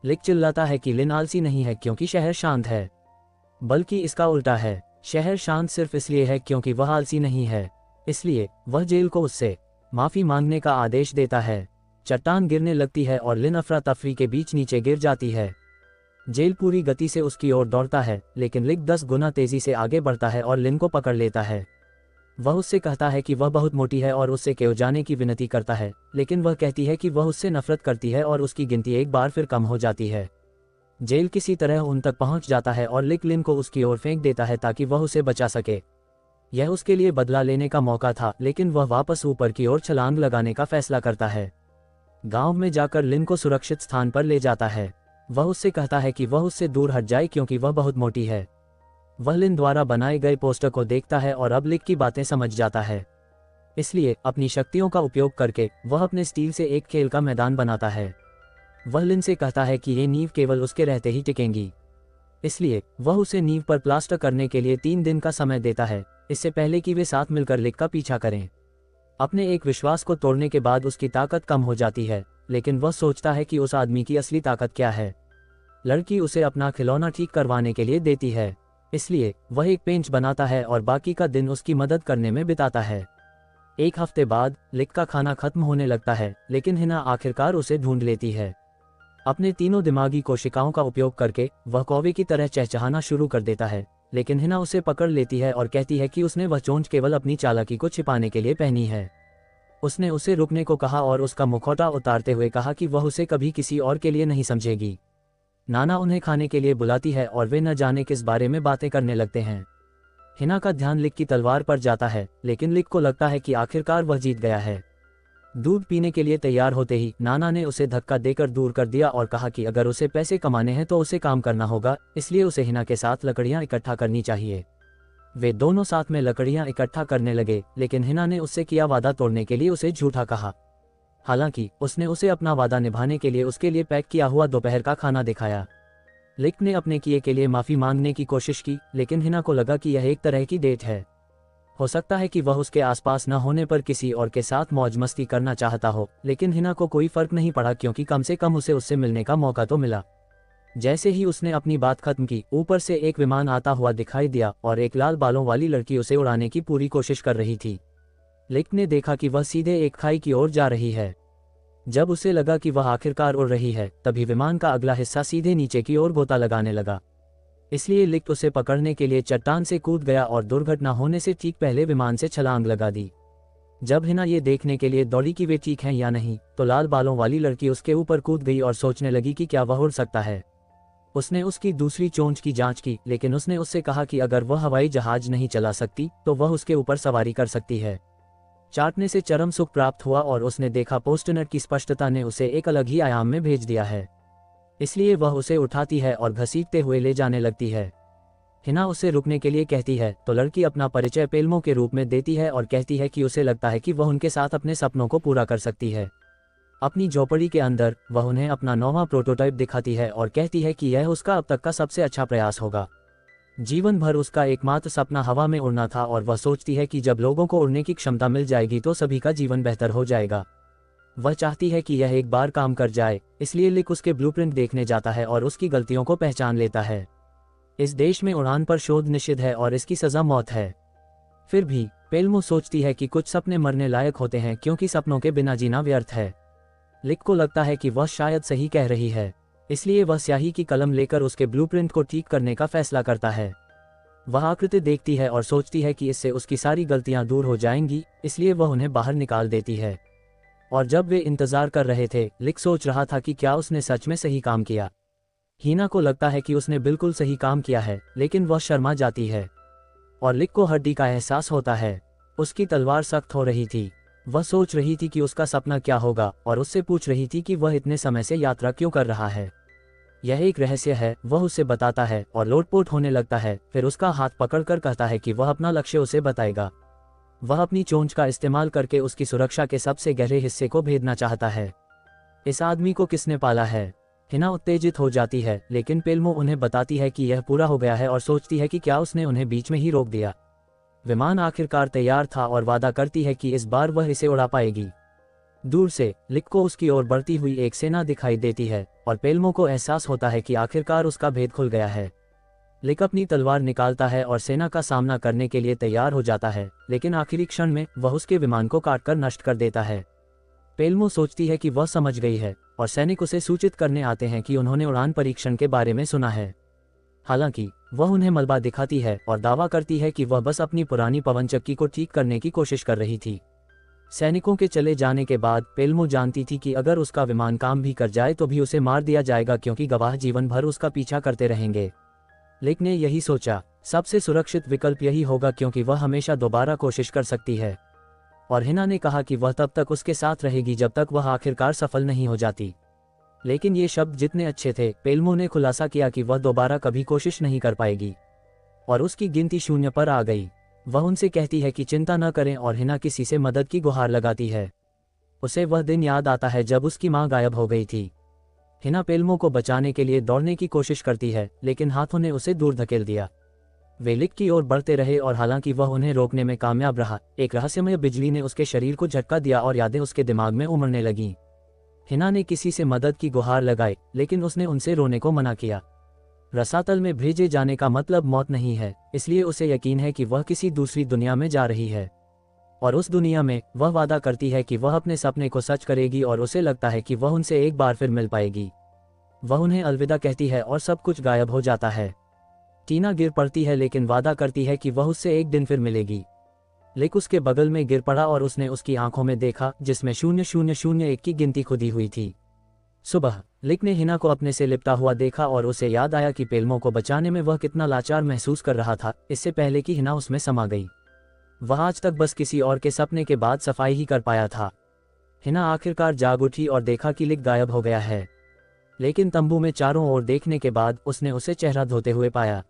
लिक चिल्लाता है कि लिन आलसी नहीं है क्योंकि शहर शांत है, बल्कि इसका उल्टा है। शहर शांत सिर्फ इसलिए है क्योंकि वह आलसी नहीं है। इसलिए वह जेल को उससे माफ़ी मांगने का आदेश देता है। चट्टान गिरने लगती है और लिन अफरा तफरी के बीच नीचे गिर जाती है। जेल पूरी गति से उसकी ओर दौड़ता है, लेकिन लिक 10 गुना तेजी से आगे बढ़ता है और लिन को पकड़ लेता है। वह उससे कहता है कि वह बहुत मोटी है और उससे केव जाने की विनती करता है, लेकिन वह कहती है कि वह उससे नफरत करती है और उसकी गिनती एक बार फिर कम हो जाती है। जेल किसी तरह उन तक पहुंच जाता है और लिक लिन को उसकी ओर फेंक देता है ताकि वह उसे बचा सके। यह उसके लिए बदला लेने का मौका था, लेकिन वह वापस ऊपर की ओर छलांग लगाने का फैसला करता है। गांव में जाकर लिन को सुरक्षित स्थान पर ले जाता है। वह उससे कहता है कि वह उससे दूर हट जाए क्योंकि वह बहुत मोटी है। वह लिन द्वारा बनाए गए पोस्टर को देखता है और अब लिक की बातें समझ जाता है। इसलिए अपनी शक्तियों का उपयोग करके वह अपने स्टील से एक खेल का मैदान बनाता है। वह लिन से कहता है कि ये नींव केवल उसके रहते ही टिकेंगी, इसलिए वह उसे नींव पर प्लास्टर करने के लिए 3 दिन का समय देता है, इससे पहले कि वे साथ मिलकर लिक का पीछा करें। अपने एक विश्वास को तोड़ने के बाद उसकी ताकत कम हो जाती है, लेकिन वह सोचता है कि उस आदमी की असली ताकत क्या है। लड़की उसे अपना खिलौना ठीक करवाने के लिए देती है, इसलिए वह एक पेंच बनाता है और बाकी का दिन उसकी मदद करने में बिताता है। एक हफ्ते बाद लिक का खाना खत्म होने लगता है, लेकिन हिना आखिरकार उसे ढूंढ लेती है। अपने तीनों दिमागी कोशिकाओं का उपयोग करके वह कौवे की तरह चहचहाना शुरू कर देता है, लेकिन हिना उसे पकड़ लेती है और कहती है कि उसने वह चोंच केवल अपनी चालाकी को छिपाने के लिए पहनी है। उसने उसे रुकने को कहा और उसका मुखौटा उतारते हुए कहा कि वह उसे कभी किसी और के लिए नहीं समझेगी। नाना उन्हें खाने के लिए बुलाती है और वे न जाने किस बारे में बातें करने लगते हैं। हिना का ध्यान लिक की तलवार पर जाता है, लेकिन लिक को लगता है कि आखिरकार वह जीत गया है। दूध पीने के लिए तैयार होते ही नाना ने उसे धक्का देकर दूर कर दिया और कहा कि अगर उसे पैसे कमाने हैं तो उसे काम करना होगा, इसलिए उसे हिना के साथ लकड़ियां इकट्ठा करनी चाहिए। वे दोनों साथ में लकड़ियां इकट्ठा करने लगे, लेकिन हिना ने उससे किया वादा तोड़ने के लिए उसे झूठा कहा। हालांकि उसने उसे अपना वादा निभाने के लिए उसके लिए पैक किया हुआ दोपहर का खाना दिखाया। लिक ने अपने किए के लिए माफी मांगने की कोशिश की, लेकिन हिना को लगा कि यह एक तरह की डेट है। हो सकता है कि वह उसके आसपास न होने पर किसी और के साथ मौज मस्ती करना चाहता हो, लेकिन हिना को कोई फर्क नहीं पड़ा क्योंकि कम से कम उसे उससे मिलने का मौका तो मिला। जैसे ही उसने अपनी बात खत्म की, ऊपर से एक विमान आता हुआ दिखाई दिया और एक लाल बालों वाली लड़की उसे उड़ाने की पूरी कोशिश कर रही थी। लिक ने देखा कि वह सीधे एक खाई की ओर जा रही है। जब उसे लगा कि वह आखिरकार उड़ रही है, तभी विमान का अगला हिस्सा सीधे नीचे की ओर गोता लगाने लगा। इसलिए लिक उसे पकड़ने के लिए चट्टान से कूद गया और दुर्घटना होने से ठीक पहले विमान से छलांग लगा दी। जब हिना ये देखने के लिए दौड़ी कि वे ठीक हैं या नहीं, तो लाल बालों वाली लड़की उसके ऊपर कूद गई और सोचने लगी कि क्या वह उड़ सकता है। उसने उसकी दूसरी चोंच की जांच की, लेकिन उसने उससे कहा कि अगर वह हवाई जहाज नहीं चला सकती तो वह उसके ऊपर सवारी कर सकती है। चाटने से चरम सुख प्राप्त हुआ और उसने देखा पोस्टनट की स्पष्टता ने उसे एक अलग ही आयाम में भेज दिया है, इसलिए वह उसे उठाती है और घसीटते हुए ले जाने लगती है। हिना उसे रुकने के लिए कहती है तो लड़की अपना परिचय पेल्मो के रूप में देती है और कहती है कि उसे लगता है कि वह उनके साथ अपने सपनों को पूरा कर सकती है। अपनी झोपड़ी के अंदर वह उन्हें अपना 9वां प्रोटोटाइप दिखाती है और कहती है कि यह उसका अब तक का सबसे अच्छा प्रयास होगा। जीवन भर उसका एकमात्र सपना हवा में उड़ना था और वह सोचती है कि जब लोगों को उड़ने की क्षमता मिल जाएगी तो सभी का जीवन बेहतर हो जाएगा। वह चाहती है कि यह एक बार काम कर जाए, इसलिए लिक उसके ब्लूप्रिंट देखने जाता है और उसकी गलतियों को पहचान लेता है। इस देश में उड़ान पर शोध निषिद्ध है और इसकी सजा मौत है। फिर भी पेल्मो सोचती है कि कुछ सपने मरने लायक होते हैं क्योंकि सपनों के बिना जीना व्यर्थ है। लिक को लगता है कि वह शायद सही कह रही है, इसलिए वह स्याही की कलम लेकर उसके ब्लूप्रिंट को ठीक करने का फैसला करता है। वह आकृति देखती है और सोचती है कि इससे उसकी सारी गलतियां दूर हो जाएंगी, इसलिए वह उन्हें बाहर निकाल देती है। और जब वे इंतजार कर रहे थे, लिक सोच रहा था कि क्या उसने सच में सही काम किया। हिना को लगता है कि उसने बिल्कुल सही काम किया है, लेकिन वह शर्मा जाती है और लिक को हड्डी का एहसास होता है। उसकी तलवार सख्त हो रही थी। वह सोच रही थी कि उसका सपना क्या होगा और उससे पूछ रही थी कि वह इतने समय से यात्रा क्यों कर रहा है। यह एक रहस्य है, वह उसे बताता है और लोटपोट होने लगता है। फिर उसका हाथ पकड़कर कहता है कि वह अपना लक्ष्य उसे बताएगा। वह अपनी चोंच का इस्तेमाल करके उसकी सुरक्षा के सबसे गहरे हिस्से को भेदना चाहता है। इस आदमी को किसने पाला है? हिना उत्तेजित हो जाती है, लेकिन पेल्मो उन्हें बताती है कि यह पूरा हो गया है और सोचती है कि क्या उसने उन्हें बीच में ही रोक दिया। विमान आखिरकार तैयार था और वादा करती है कि इस बार वह इसे उड़ा पाएगी। दूर से लिक को उसकी ओर बढ़ती हुई एक सेना दिखाई देती है और पेल्मो को एहसास होता है कि आखिरकार उसका भेद खुल गया है। लिक अपनी तलवार निकालता है और सेना का सामना करने के लिए तैयार हो जाता है, लेकिन आखिरी क्षण में वह उसके विमान को काटकर नष्ट कर देता है। पेल्मो सोचती है कि वह समझ गई है और सैनिक उसे सूचित करने आते हैं कि उन्होंने उड़ान परीक्षण के बारे में सुना है। हालांकि वह उन्हें मलबा दिखाती है और दावा करती है कि वह बस अपनी पुरानी पवनचक्की को ठीक करने की कोशिश कर रही थी। सैनिकों के चले जाने के बाद पेल्मो जानती थी कि अगर उसका विमान काम भी कर जाए तो भी उसे मार दिया जाएगा क्योंकि गवाह जीवन भर उसका पीछा करते रहेंगे। लिक ने यही सोचा, सबसे सुरक्षित विकल्प यही होगा क्योंकि वह हमेशा दोबारा कोशिश कर सकती है। और हिना ने कहा कि वह तब तक उसके साथ रहेगी जब तक वह आखिरकार सफल नहीं हो जाती। लेकिन ये शब्द जितने अच्छे थे, पेल्मो ने खुलासा किया कि वह दोबारा कभी कोशिश नहीं कर पाएगी और उसकी गिनती 0 पर आ गई। वह उनसे कहती है कि चिंता न करें और हिना किसी से मदद की गुहार लगाती है। उसे वह दिन याद आता है जब उसकी मां गायब हो गई थी। हिना पेल्मो को बचाने के लिए दौड़ने की कोशिश करती है, लेकिन हाथों ने उसे दूर धकेल दिया। वे लिक की ओर बढ़ते रहे और हालांकि वह उन्हें रोकने में कामयाब रहा, एक रहस्यमय बिजली ने उसके शरीर को झटका दिया और यादें उसके दिमाग में उमड़ने लगीं। हिना ने किसी से मदद की गुहार लगाई, लेकिन उसने उनसे रोने को मना किया। रसातल में भेजे जाने का मतलब मौत नहीं है, इसलिए उसे यकीन है कि वह किसी दूसरी दुनिया में जा रही है, और उस दुनिया में वह वादा करती है कि वह अपने सपने को सच करेगी और उसे लगता है कि वह उनसे एक बार फिर मिल पाएगी। वह उन्हें अलविदा कहती है और सब कुछ गायब हो जाता है। टीना गिर पड़ती है लेकिन वादा करती है कि वह उससे एक दिन फिर मिलेगी। लिक उसके बगल में गिर पड़ा और उसने उसकी आंखों में देखा जिसमें 0001 की गिनती खुदी हुई थी। सुबह लिक ने हिना को अपने से लिपटा हुआ देखा और उसे याद आया कि पेल्मो को बचाने में वह कितना लाचार महसूस कर रहा था, इससे पहले कि हिना उसमें समा गई। वह आज तक बस किसी और के सपने के बाद सफाई ही कर पाया था। हिना आखिरकार जाग उठी और देखा कि लिक गायब हो गया है, लेकिन तंबू में चारों ओर देखने के बाद उसने उसे चेहरा धोते हुए पाया।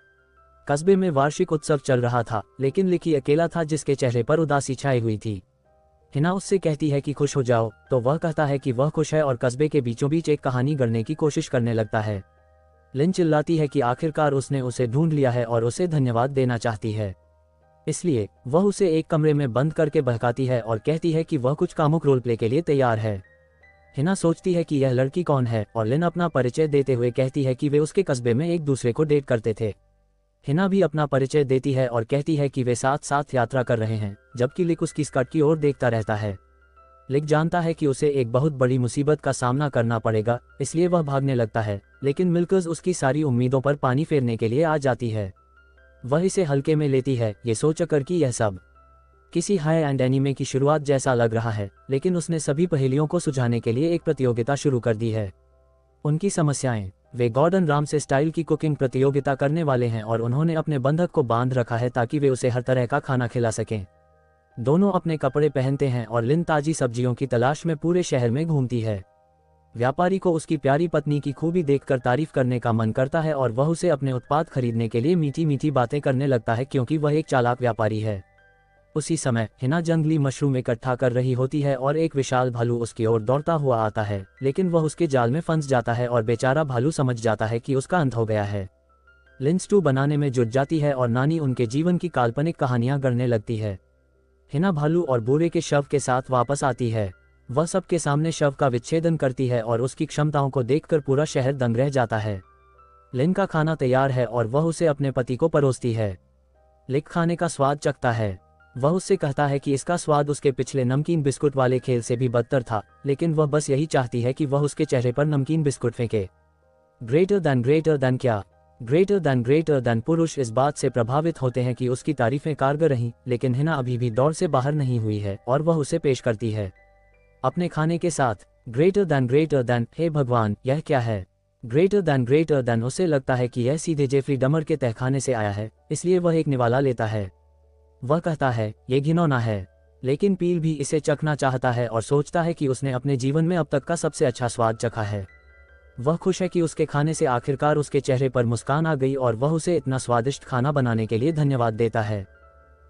कस्बे में वार्षिक उत्सव चल रहा था, लेकिन लिक ही अकेला था जिसके चेहरे पर उदासी छाई हुई थी। हिना उससे कहती है कि खुश हो जाओ, तो वह कहता है कि वह खुश है और कस्बे के बीचों बीच एक कहानी गढ़ने की कोशिश करने लगता है। लिन चिल्लाती है कि आखिरकार उसने उसे ढूंढ लिया है और उसे धन्यवाद देना चाहती है, इसलिए वह उसे एक कमरे में बंद करके बहकाती है और कहती है कि वह कुछ कामुक रोल प्ले के लिए तैयार है। हिना सोचती है कि यह लड़की कौन है और लिन अपना परिचय देते हुए कहती है कि वे उसके कस्बे में एक दूसरे को डेट करते थे। हिना भी अपना परिचय देती है और कहती है कि वे साथ साथ यात्रा कर रहे हैं, जबकि लिक उसकी स्कर्ट की ओर देखता रहता है। लिक जानता है कि उसे एक बहुत बड़ी मुसीबत का सामना करना पड़ेगा, इसलिए वह भागने लगता है, लेकिन मिल्कर्स उसकी सारी उम्मीदों पर पानी फेरने के लिए आ जाती है। वह इसे हल्के में लेती है, ये सोचकर कि यह सब किसी हाई एंड एनीमे की शुरुआत जैसा लग रहा है, लेकिन उसने सभी पहेलियों को सुलझाने के लिए एक प्रतियोगिता शुरू कर दी है। उनकी समस्याएं, वे गॉर्डन रामसे स्टाइल की कुकिंग प्रतियोगिता करने वाले हैं और उन्होंने अपने बंधक को बांध रखा है ताकि वे उसे हर तरह का खाना खिला सकें। दोनों अपने कपड़े पहनते हैं और लिन ताजी सब्जियों की तलाश में पूरे शहर में घूमती है। व्यापारी को उसकी प्यारी पत्नी की खूबी देखकर तारीफ करने का मन करता है और वह उसे अपने उत्पाद खरीदने के लिए मीठी मीठी बातें करने लगता है क्योंकि वह एक चालाक व्यापारी है। उसी समय हिना जंगली मशरूम इकट्ठा कर रही होती है और एक विशाल भालू उसकी ओर दौड़ता हुआ आता है, लेकिन वह उसके जाल में फंस जाता है और बेचारा भालू समझ जाता है कि उसका अंत हो गया है। लिन स्टू बनाने में जुट जाती है और नानी उनके जीवन की काल्पनिक कहानियां गढ़ने लगती है। हिना भालू और बूढ़े के शव के साथ वापस आती है। वह सबके सामने शव का विच्छेदन करती है और उसकी क्षमताओं को देखकर पूरा शहर दंग रह जाता है। लिन का खाना तैयार है और वह उसे अपने पति को परोसती है। लिक खाने का स्वाद चखता है। वह उससे कहता है कि इसका स्वाद उसके पिछले नमकीन बिस्कुट वाले खेल से भी बदतर था, लेकिन वह बस यही चाहती है कि वह उसके चेहरे पर नमकीन बिस्कुट फेंके। ग्रेटर देन क्या? ग्रेटर देन पुरुष इस बात से प्रभावित होते हैं कि उसकी तारीफें कारगर रहीं, लेकिन हिना अभी भी दौड़ से बाहर नहीं हुई है और वह उसे पेश करती है अपने खाने के साथ। ग्रेटर देन, हे भगवान, यह क्या है? ग्रेटर देन, उसे लगता है कि यह सीधे जेफरी डमर के तहखाने से आया है, इसलिए वह एक निवाला लेता है। वह कहता है, ये घिनौना है, लेकिन पील भी इसे चखना चाहता है और सोचता है कि उसने अपने जीवन में अब तक का सबसे अच्छा स्वाद चखा है। वह खुश है कि उसके खाने से आखिरकार उसके चेहरे पर मुस्कान आ गई और वह उसे इतना स्वादिष्ट खाना बनाने के लिए धन्यवाद देता है।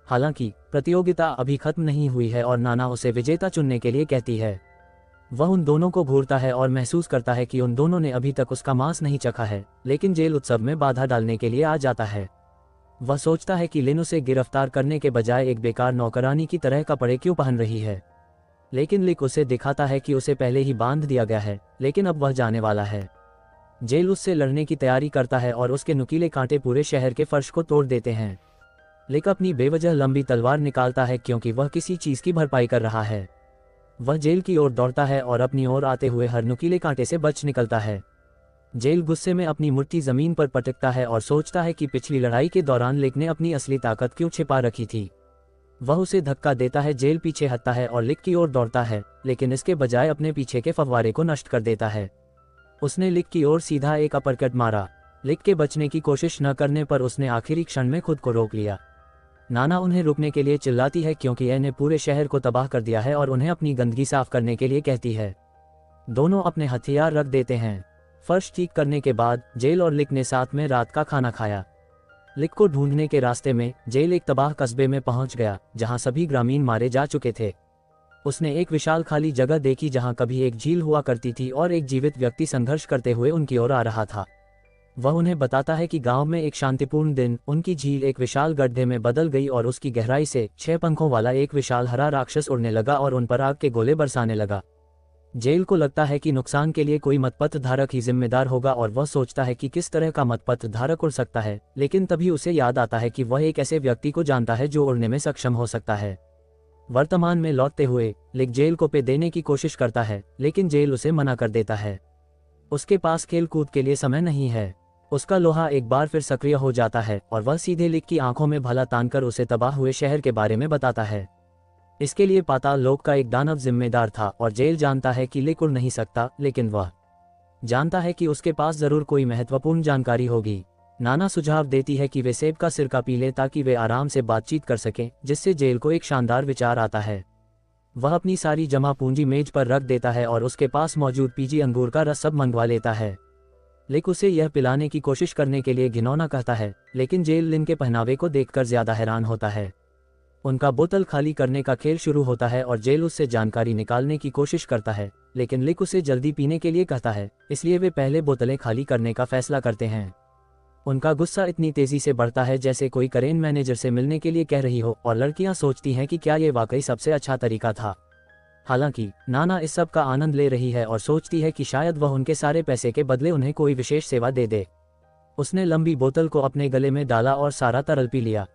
हालांकि प्रतियोगिता अभी खत्म नहीं हुई है और नाना उसे विजेता चुनने के लिए कहती है। वह उन दोनों को घूरता है और महसूस करता है कि उन दोनों ने अभी तक उसका मांस नहीं चखा है, लेकिन जेल उत्सव में बाधा डालने के लिए आ जाता है। वह सोचता है कि लिन उसे गिरफ्तार करने के बजाय एक बेकार नौकरानी की तरह कपड़े क्यों पहन रही है, लेकिन लिक उसे दिखाता है कि उसे पहले ही बांध दिया गया है, लेकिन अब वह जाने वाला है। जेल उससे लड़ने की तैयारी करता है और उसके नुकीले कांटे पूरे शहर के फर्श को तोड़ देते हैं। लिक अपनी बेवजह लंबी तलवार निकालता है क्योंकि वह किसी चीज की भरपाई कर रहा है। वह जेल की ओर दौड़ता है और अपनी ओर आते हुए हर नुकीले कांटे से बच निकलता है। जेल गुस्से में अपनी मुट्ठी जमीन पर पटकता है और सोचता है कि पिछली लड़ाई के दौरान लिक ने अपनी असली ताकत क्यों छिपा रखी थी। वह उसे धक्का देता है, जेल पीछे हटता है और लिक की ओर दौड़ता है, लेकिन इसके बजाय अपने पीछे के फव्वारे को नष्ट कर देता है। उसने लिक की ओर सीधा एक अपरकट मारा। लिक के बचने की कोशिश न करने पर उसने आखिरी क्षण में खुद को रोक लिया। नाना उन्हें रुकने के लिए चिल्लाती है क्योंकि यह ने पूरे शहर को तबाह कर दिया है और उन्हें अपनी गंदगी साफ करने के लिए कहती है। दोनों अपने हथियार रख देते हैं। फर्श ठीक करने के बाद जेल और लिक ने साथ में रात का खाना खाया। लिक को ढूंढने के रास्ते में जेल एक तबाह कस्बे में पहुंच गया जहां सभी ग्रामीण मारे जा चुके थे। उसने एक विशाल खाली जगह देखी जहां कभी एक झील हुआ करती थी और एक जीवित व्यक्ति संघर्ष करते हुए उनकी ओर आ रहा था। वह उन्हें बताता है कि गांव में एक शांतिपूर्ण दिन उनकी झील एक विशाल गड्ढे में बदल गई और उसकी गहराई से 6 पंखों वाला एक विशाल हरा राक्षस उड़ने लगा और उन पर आग के गोले बरसाने लगा। जेल को लगता है कि नुकसान के लिए कोई मतपत्र धारक ही जिम्मेदार होगा और वह सोचता है कि किस तरह का मतपत्र धारक उड़ सकता है, लेकिन तभी उसे याद आता है कि वह एक ऐसे व्यक्ति को जानता है जो उड़ने में सक्षम हो सकता है। वर्तमान में लौटते हुए लिक जेल को पे देने की कोशिश करता है, लेकिन जेल उसे मना कर देता है। उसके पास खेल कूद के लिए समय नहीं है। उसका लोहा एक बार फिर सक्रिय हो जाता है और वह सीधे लिक की आंखों में भला तानकर उसे तबाह हुए शहर के बारे में बताता है। इसके लिए पाताल लोक का एक दानव जिम्मेदार था और जेल जानता है कि लिक उड़ नहीं सकता, लेकिन वह जानता है कि उसके पास जरूर कोई महत्वपूर्ण जानकारी होगी। नाना सुझाव देती है कि वे सेब का सिरका पी ले ताकि वे आराम से बातचीत कर सकें, जिससे जेल को एक शानदार विचार आता है। वह अपनी सारी जमा पूंजी मेज पर रख देता है और उसके पास मौजूद पीजी अंगूर का रस सब मंगवा लेता है। लिक उसे यह पिलाने की कोशिश करने के लिए घिनौना कहता है, लेकिन जेल लिन के पहनावे को देखकर ज्यादा हैरान होता है। उनका बोतल खाली करने का खेल शुरू होता है और जेल उससे जानकारी निकालने की कोशिश करता है, लेकिन लिक उसे जल्दी पीने के लिए कहता है, इसलिए वे पहले बोतलें खाली करने का फैसला करते हैं। उनका गुस्सा इतनी तेजी से बढ़ता है जैसे कोई करेन मैनेजर से मिलने के लिए कह रही हो, और लड़कियां सोचती हैं कि क्या ये वाकई सबसे अच्छा तरीका था। हालांकि नाना इस सब का आनंद ले रही है और सोचती है कि शायद वह उनके सारे पैसे के बदले उन्हें कोई विशेष सेवा दे दे। उसने लंबी बोतल को अपने गले में डाला और सारा तरल पी लिया।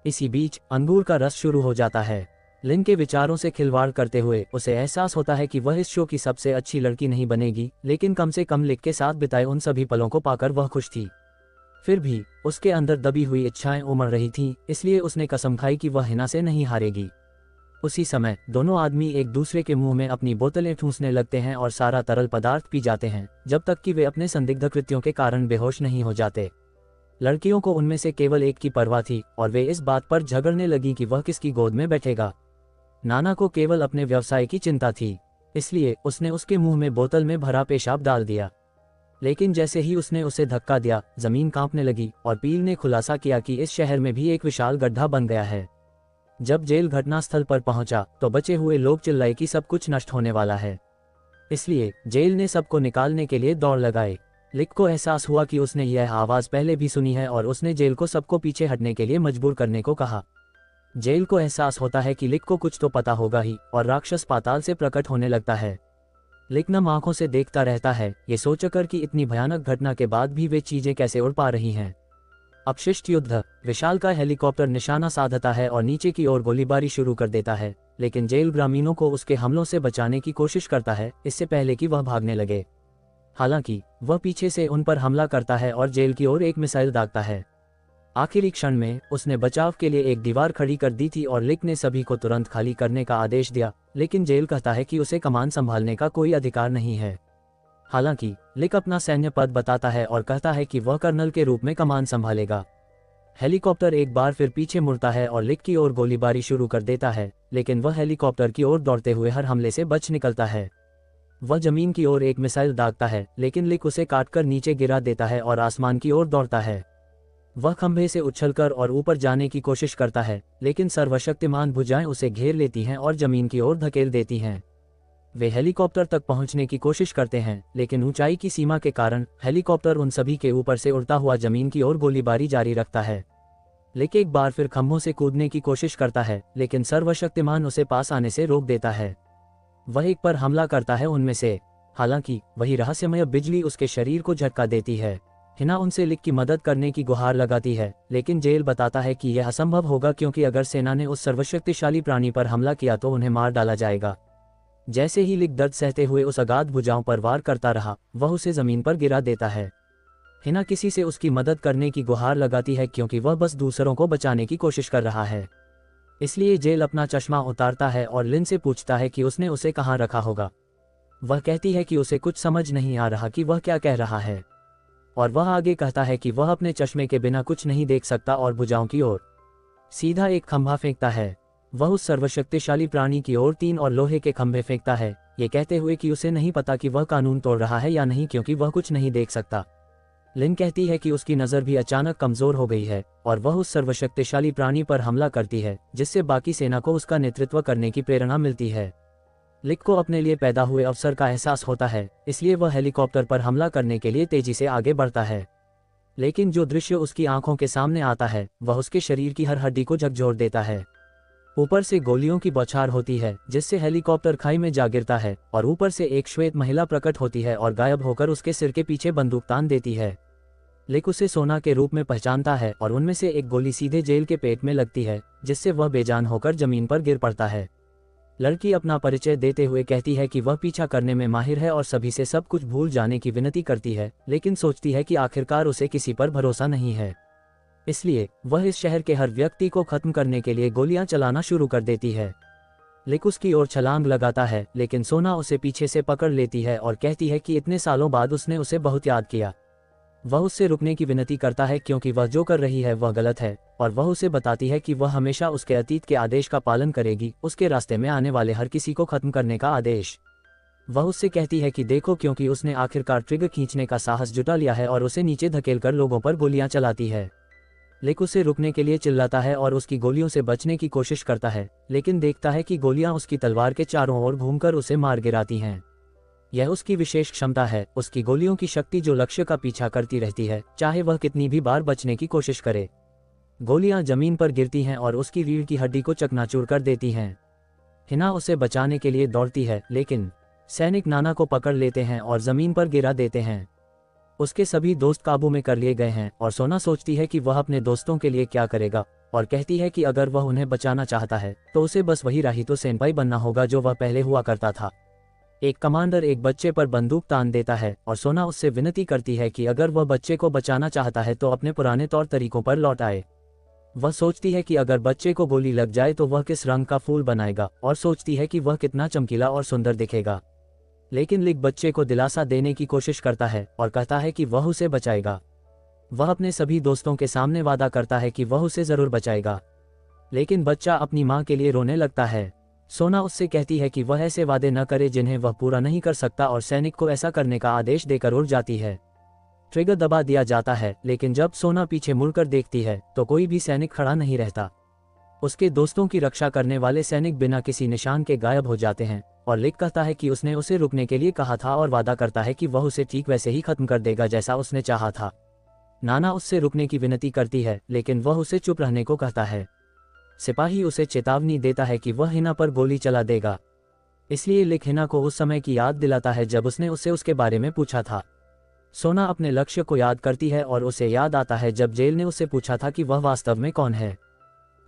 इसी बीच अंगूर का रस शुरू हो जाता है। लिन के विचारों से खिलवाड़ करते हुए उसे एहसास होता है कि वह इस शो की सबसे अच्छी लड़की नहीं बनेगी, लेकिन कम से कम लिक के साथ बिताए उन सभी पलों को पाकर वह खुश थी। फिर भी उसके अंदर दबी हुई इच्छाएं उमड़ रही थीं, इसलिए उसने कसम खाई कि वह हिना से नहीं हारेगी। उसी समय दोनों आदमी एक दूसरे के मुंह में अपनी बोतलें ठूंसने लगते हैं और सारा तरल पदार्थ पी जाते हैं, जब तक कि वे अपने संदिग्ध कृत्यों के कारण बेहोश नहीं हो जाते। लड़कियों को उनमें से केवल एक की परवाह थी और वे इस बात पर झगड़ने लगी कि वह किसकी गोद में बैठेगा। नाना को केवल अपने व्यवसाय की चिंता थी, इसलिए उसने उसके मुंह में बोतल में भरा पेशाब डाल दिया। लेकिन जैसे ही उसने उसे धक्का दिया, जमीन कांपने लगी और पील ने खुलासा किया कि इस शहर में भी एक विशाल गड्ढा बन गया है। जब जेल घटनास्थल पर पहुंचा तो बचे हुए लोग चिल्लाए कि सब कुछ नष्ट होने वाला है, इसलिए जेल ने सबको निकालने के लिए दौड़ लगाई। लिक को एहसास हुआ कि उसने यह आवाज पहले भी सुनी है और उसने जेल को सबको पीछे हटने के लिए मजबूर करने को कहा। जेल को एहसास होता है कि लिक को कुछ तो पता होगा ही, और राक्षस पाताल से प्रकट होने लगता है। लिक नम आंखों से देखता रहता है, ये सोचकर कि इतनी भयानक घटना के बाद भी वे चीजें कैसे उड़ पा रही हैं। अपशिष्ट युद्ध। विशाल का हेलीकॉप्टर निशाना साधता है और नीचे की ओर गोलीबारी शुरू कर देता है, लेकिन जेल ग्रामीणों को उसके हमलों से बचाने की कोशिश करता है, इससे पहले कि वह भागने लगे। हालांकि वह पीछे से उन पर हमला करता है और जेल की ओर एक मिसाइल दागता है। आखिरी क्षण में उसने बचाव के लिए एक दीवार खड़ी कर दी थी और लिक ने सभी को तुरंत खाली करने का आदेश दिया, लेकिन जेल कहता है कि उसे कमान संभालने का कोई अधिकार नहीं है। हालांकि लिक अपना सैन्य पद बताता है और कहता है कि वह कर्नल के रूप में कमान संभालेगा। हेलीकॉप्टर एक बार फिर पीछे मुड़ता है और लिक की ओर गोलीबारी शुरू कर देता है, लेकिन वह हेलीकॉप्टर की ओर दौड़ते हुए हर हमले से बच निकलता है। वह जमीन की ओर एक मिसाइल दागता है, लेकिन लिक उसे काटकर नीचे गिरा देता है और आसमान की ओर दौड़ता है। वह खंभे से उछलकर और ऊपर जाने की कोशिश करता है, लेकिन सर्वशक्तिमान भुजाएं उसे घेर लेती हैं और जमीन की ओर धकेल देती हैं। वे हेलीकॉप्टर तक पहुंचने की कोशिश करते हैं, लेकिन ऊंचाई की सीमा के कारण हेलीकॉप्टर उन सभी के ऊपर से उड़ता हुआ जमीन की ओर गोलीबारी जारी रखता है। लिक एक बार फिर खंभों से कूदने की कोशिश करता है, लेकिन सर्वशक्तिमान उसे पास आने से रोक देता है। वह एक पर हमला करता है उनमें से, हालांकि वही रहस्यमय बिजली उसके शरीर को झटका देती है। हिना उनसे लिक की मदद करने की गुहार लगाती है, लेकिन जेल बताता है कि यह असंभव होगा क्योंकि अगर सेना ने उस सर्वशक्तिशाली प्राणी पर हमला किया तो उन्हें मार डाला जाएगा। जैसे ही लिक दर्द सहते हुए उस अगाध भुजाओं पर वार करता रहा, वह उसे जमीन पर गिरा देता है। हिना किसी से उसकी मदद करने की गुहार लगाती है क्योंकि वह बस दूसरों को बचाने की कोशिश कर रहा है। इसलिए जेल अपना चश्मा उतारता है और लिन से पूछता है कि उसने उसे कहाँ रखा होगा। वह कहती है कि उसे कुछ समझ नहीं आ रहा कि वह क्या कह रहा है, और वह आगे कहता है कि वह अपने चश्मे के बिना कुछ नहीं देख सकता और भुजाओं की ओर सीधा एक खंभा फेंकता है। वह उस सर्वशक्तिशाली प्राणी की ओर 3 और लोहे के खंभे फेंकता है, ये कहते हुए कि उसे नहीं पता कि वह कानून तोड़ रहा है या नहीं क्योंकि वह कुछ नहीं देख सकता। लिन कहती है कि उसकी नज़र भी अचानक कमज़ोर हो गई है और वह उस सर्वशक्तिशाली प्राणी पर हमला करती है, जिससे बाकी सेना को उसका नेतृत्व करने की प्रेरणा मिलती है। लिक को अपने लिए पैदा हुए अवसर का एहसास होता है, इसलिए वह हेलीकॉप्टर पर हमला करने के लिए तेजी से आगे बढ़ता है। लेकिन जो दृश्य उसकी आंखों के सामने आता है वह उसके शरीर की हर हड्डी को झकझोर देता है। ऊपर से गोलियों की बौछार होती है, जिससे हेलीकॉप्टर खाई में जा गिरता है और ऊपर से एक श्वेत महिला प्रकट होती है और गायब होकर उसके सिर के पीछे बंदूक तान देती है। लिक उसे सोना के रूप में पहचानता है और उनमें से एक गोली सीधे जेल के पेट में लगती है, जिससे वह बेजान होकर जमीन पर गिर पड़ता है। लड़की अपना परिचय देते हुए कहती है कि वह पीछा करने में माहिर है और सभी से सब कुछ भूल जाने की विनती करती है, लेकिन सोचती है कि आखिरकार उसे किसी पर भरोसा नहीं है। इसलिए वह इस शहर के हर व्यक्ति को खत्म करने के लिए गोलियां चलाना शुरू कर देती है। लिक उसकी ओर छलांग लगाता है, लेकिन सोना उसे पीछे से पकड़ लेती है और कहती है कि इतने सालों बाद उसने उसे बहुत याद किया। वह उससे रुकने की विनती करता है क्योंकि वह जो कर रही है वह गलत है, और वह उसे बताती है कि वह हमेशा उसके अतीत के आदेश का पालन करेगी, उसके रास्ते में आने वाले हर किसी को खत्म करने का आदेश। वह उससे कहती है कि देखो, क्योंकि उसने आखिरकार ट्रिगर खींचने का साहस जुटा लिया है और उसे नीचे धकेलकर लोगों पर गोलियां चलाती है। लिक उसे रुकने के लिए चिल्लाता है और उसकी गोलियों से बचने की कोशिश करता है, लेकिन देखता है कि गोलियां उसकी तलवार के चारों ओर घूमकर उसे मार गिराती हैं। यह उसकी विशेष क्षमता है, उसकी गोलियों की शक्ति जो लक्ष्य का पीछा करती रहती है, चाहे वह कितनी भी बार बचने की कोशिश करे। गोलियां जमीन पर गिरती हैं और उसकी रीढ़ की हड्डी को चकनाचूर कर देती हैं। हिना उसे बचाने के लिए दौड़ती है, लेकिन सैनिक नाना को पकड़ लेते हैं और जमीन पर गिरा देते हैं। उसके सभी दोस्त काबू में कर लिए गए हैं और सोना सोचती है कि वह अपने दोस्तों के लिए क्या करेगा, और कहती है कि अगर वह उन्हें बचाना चाहता है तो उसे बस वही राहितो सेनपाई बनना होगा जो वह पहले हुआ करता था। एक कमांडर एक बच्चे पर बंदूक तान देता है और सोना उससे विनती करती है कि अगर वह बच्चे को बचाना चाहता है तो अपने पुराने तौर तरीकों पर लौट आए। वह सोचती है कि अगर बच्चे को गोली लग जाए तो वह किस रंग का फूल बनाएगा, और सोचती है कि वह कितना चमकीला और सुंदर दिखेगा। लेकिन लिक बच्चे को दिलासा देने की कोशिश करता है और कहता है कि वह उसे बचाएगा। वह अपने सभी दोस्तों के सामने वादा करता है कि वह उसे जरूर बचाएगा, लेकिन बच्चा अपनी मां के लिए रोने लगता है। सोना उससे कहती है कि वह ऐसे वादे न करे जिन्हें वह पूरा नहीं कर सकता, और सैनिक को ऐसा करने का आदेश देकर उड़ जाती है। ट्रिगर दबा दिया जाता है, लेकिन जब सोना पीछे मुड़कर देखती है तो कोई भी सैनिक खड़ा नहीं रहता। उसके दोस्तों की रक्षा करने वाले सैनिक बिना किसी निशान के गायब हो जाते हैं, और लिक कहता है कि उसने उसे रुकने के लिए कहा था और वादा करता है कि वह उसे ठीक वैसे ही खत्म कर देगा जैसा उसने चाहा था। नाना उससे रुकने की विनती करती है, लेकिन वह उसे चुप रहने को कहता है। सिपाही उसे चेतावनी देता है कि वह हिना पर गोली चला देगा, इसलिए लिक हिना को उस समय की याद दिलाता है जब उसने उससे उसके बारे में पूछा था। सोना अपने लक्ष्य को याद करती है और उसे याद आता है जब जेल ने उससे पूछा था कि वह वास्तव में कौन है,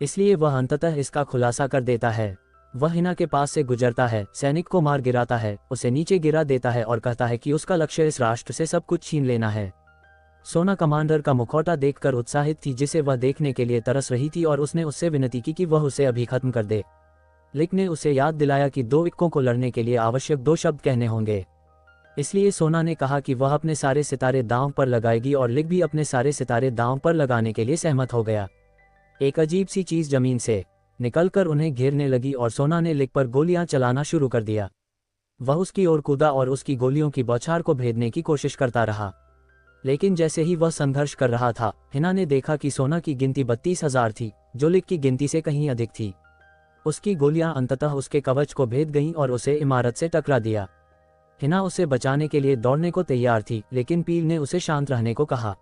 इसलिए वह अंततः इसका खुलासा कर देता है। वह हिना के पास से गुजरता है, सैनिक को मार गिराता है, उसे नीचे गिरा देता है और कहता है कि उसका लक्ष्य इस राष्ट्र से सब कुछ छीन लेना है। सोना कमांडर का मुखौटा देखकर उत्साहित थी, जिसे वह देखने के लिए तरस रही थी, और उसने उससे विनती की कि वह उसे अभी खत्म कर दे। लिक ने उसे याद दिलाया कि 2 इक्कों को लड़ने के लिए आवश्यक 2 शब्द कहने होंगे, इसलिए सोना ने कहा कि वह अपने सारे सितारे दांव पर लगाएगी, और लिक भी अपने सारे सितारे दांव पर लगाने के लिए सहमत हो गया। एक अजीब सी चीज जमीन से निकलकर उन्हें घेरने लगी और सोना ने लिक पर गोलियां चलाना शुरू कर दिया। वह उसकी ओर कूदा और उसकी गोलियों की बौछार को भेदने की कोशिश करता रहा, लेकिन जैसे ही वह संघर्ष कर रहा था, हिना ने देखा कि सोना की गिनती 32,000 थी, जो लिक की गिनती से कहीं अधिक थी। उसकी गोलियां अंततः उसके कवच को भेद गईं और उसे इमारत से टकरा दिया। हिना उसे बचाने के लिए दौड़ने को तैयार थी, लेकिन पील ने उसे शांत रहने को कहा।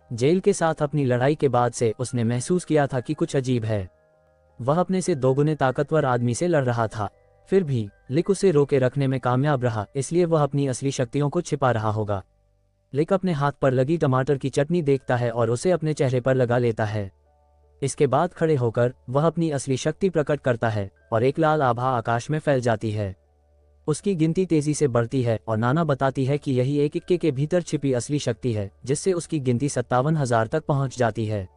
जेल के साथ अपनी लड़ाई के बाद से उसने महसूस किया था कि कुछ अजीब है। वह अपने से 2 गुने ताकतवर आदमी से लड़ रहा था, फिर भी लिक उसे रोके रखने में कामयाब रहा, इसलिए वह अपनी असली शक्तियों को छिपा रहा होगा। लिक अपने हाथ पर लगी टमाटर की चटनी देखता है और उसे अपने चेहरे पर लगा लेता है। इसके बाद खड़े होकर वह अपनी असली शक्ति प्रकट करता है और एक लाल आभा आकाश में फैल जाती है। उसकी गिनती तेजी से बढ़ती है और नाना बताती है कि यही एक इक्के के भीतर छिपी असली शक्ति है, जिससे उसकी गिनती 57,000 तक पहुंच जाती है।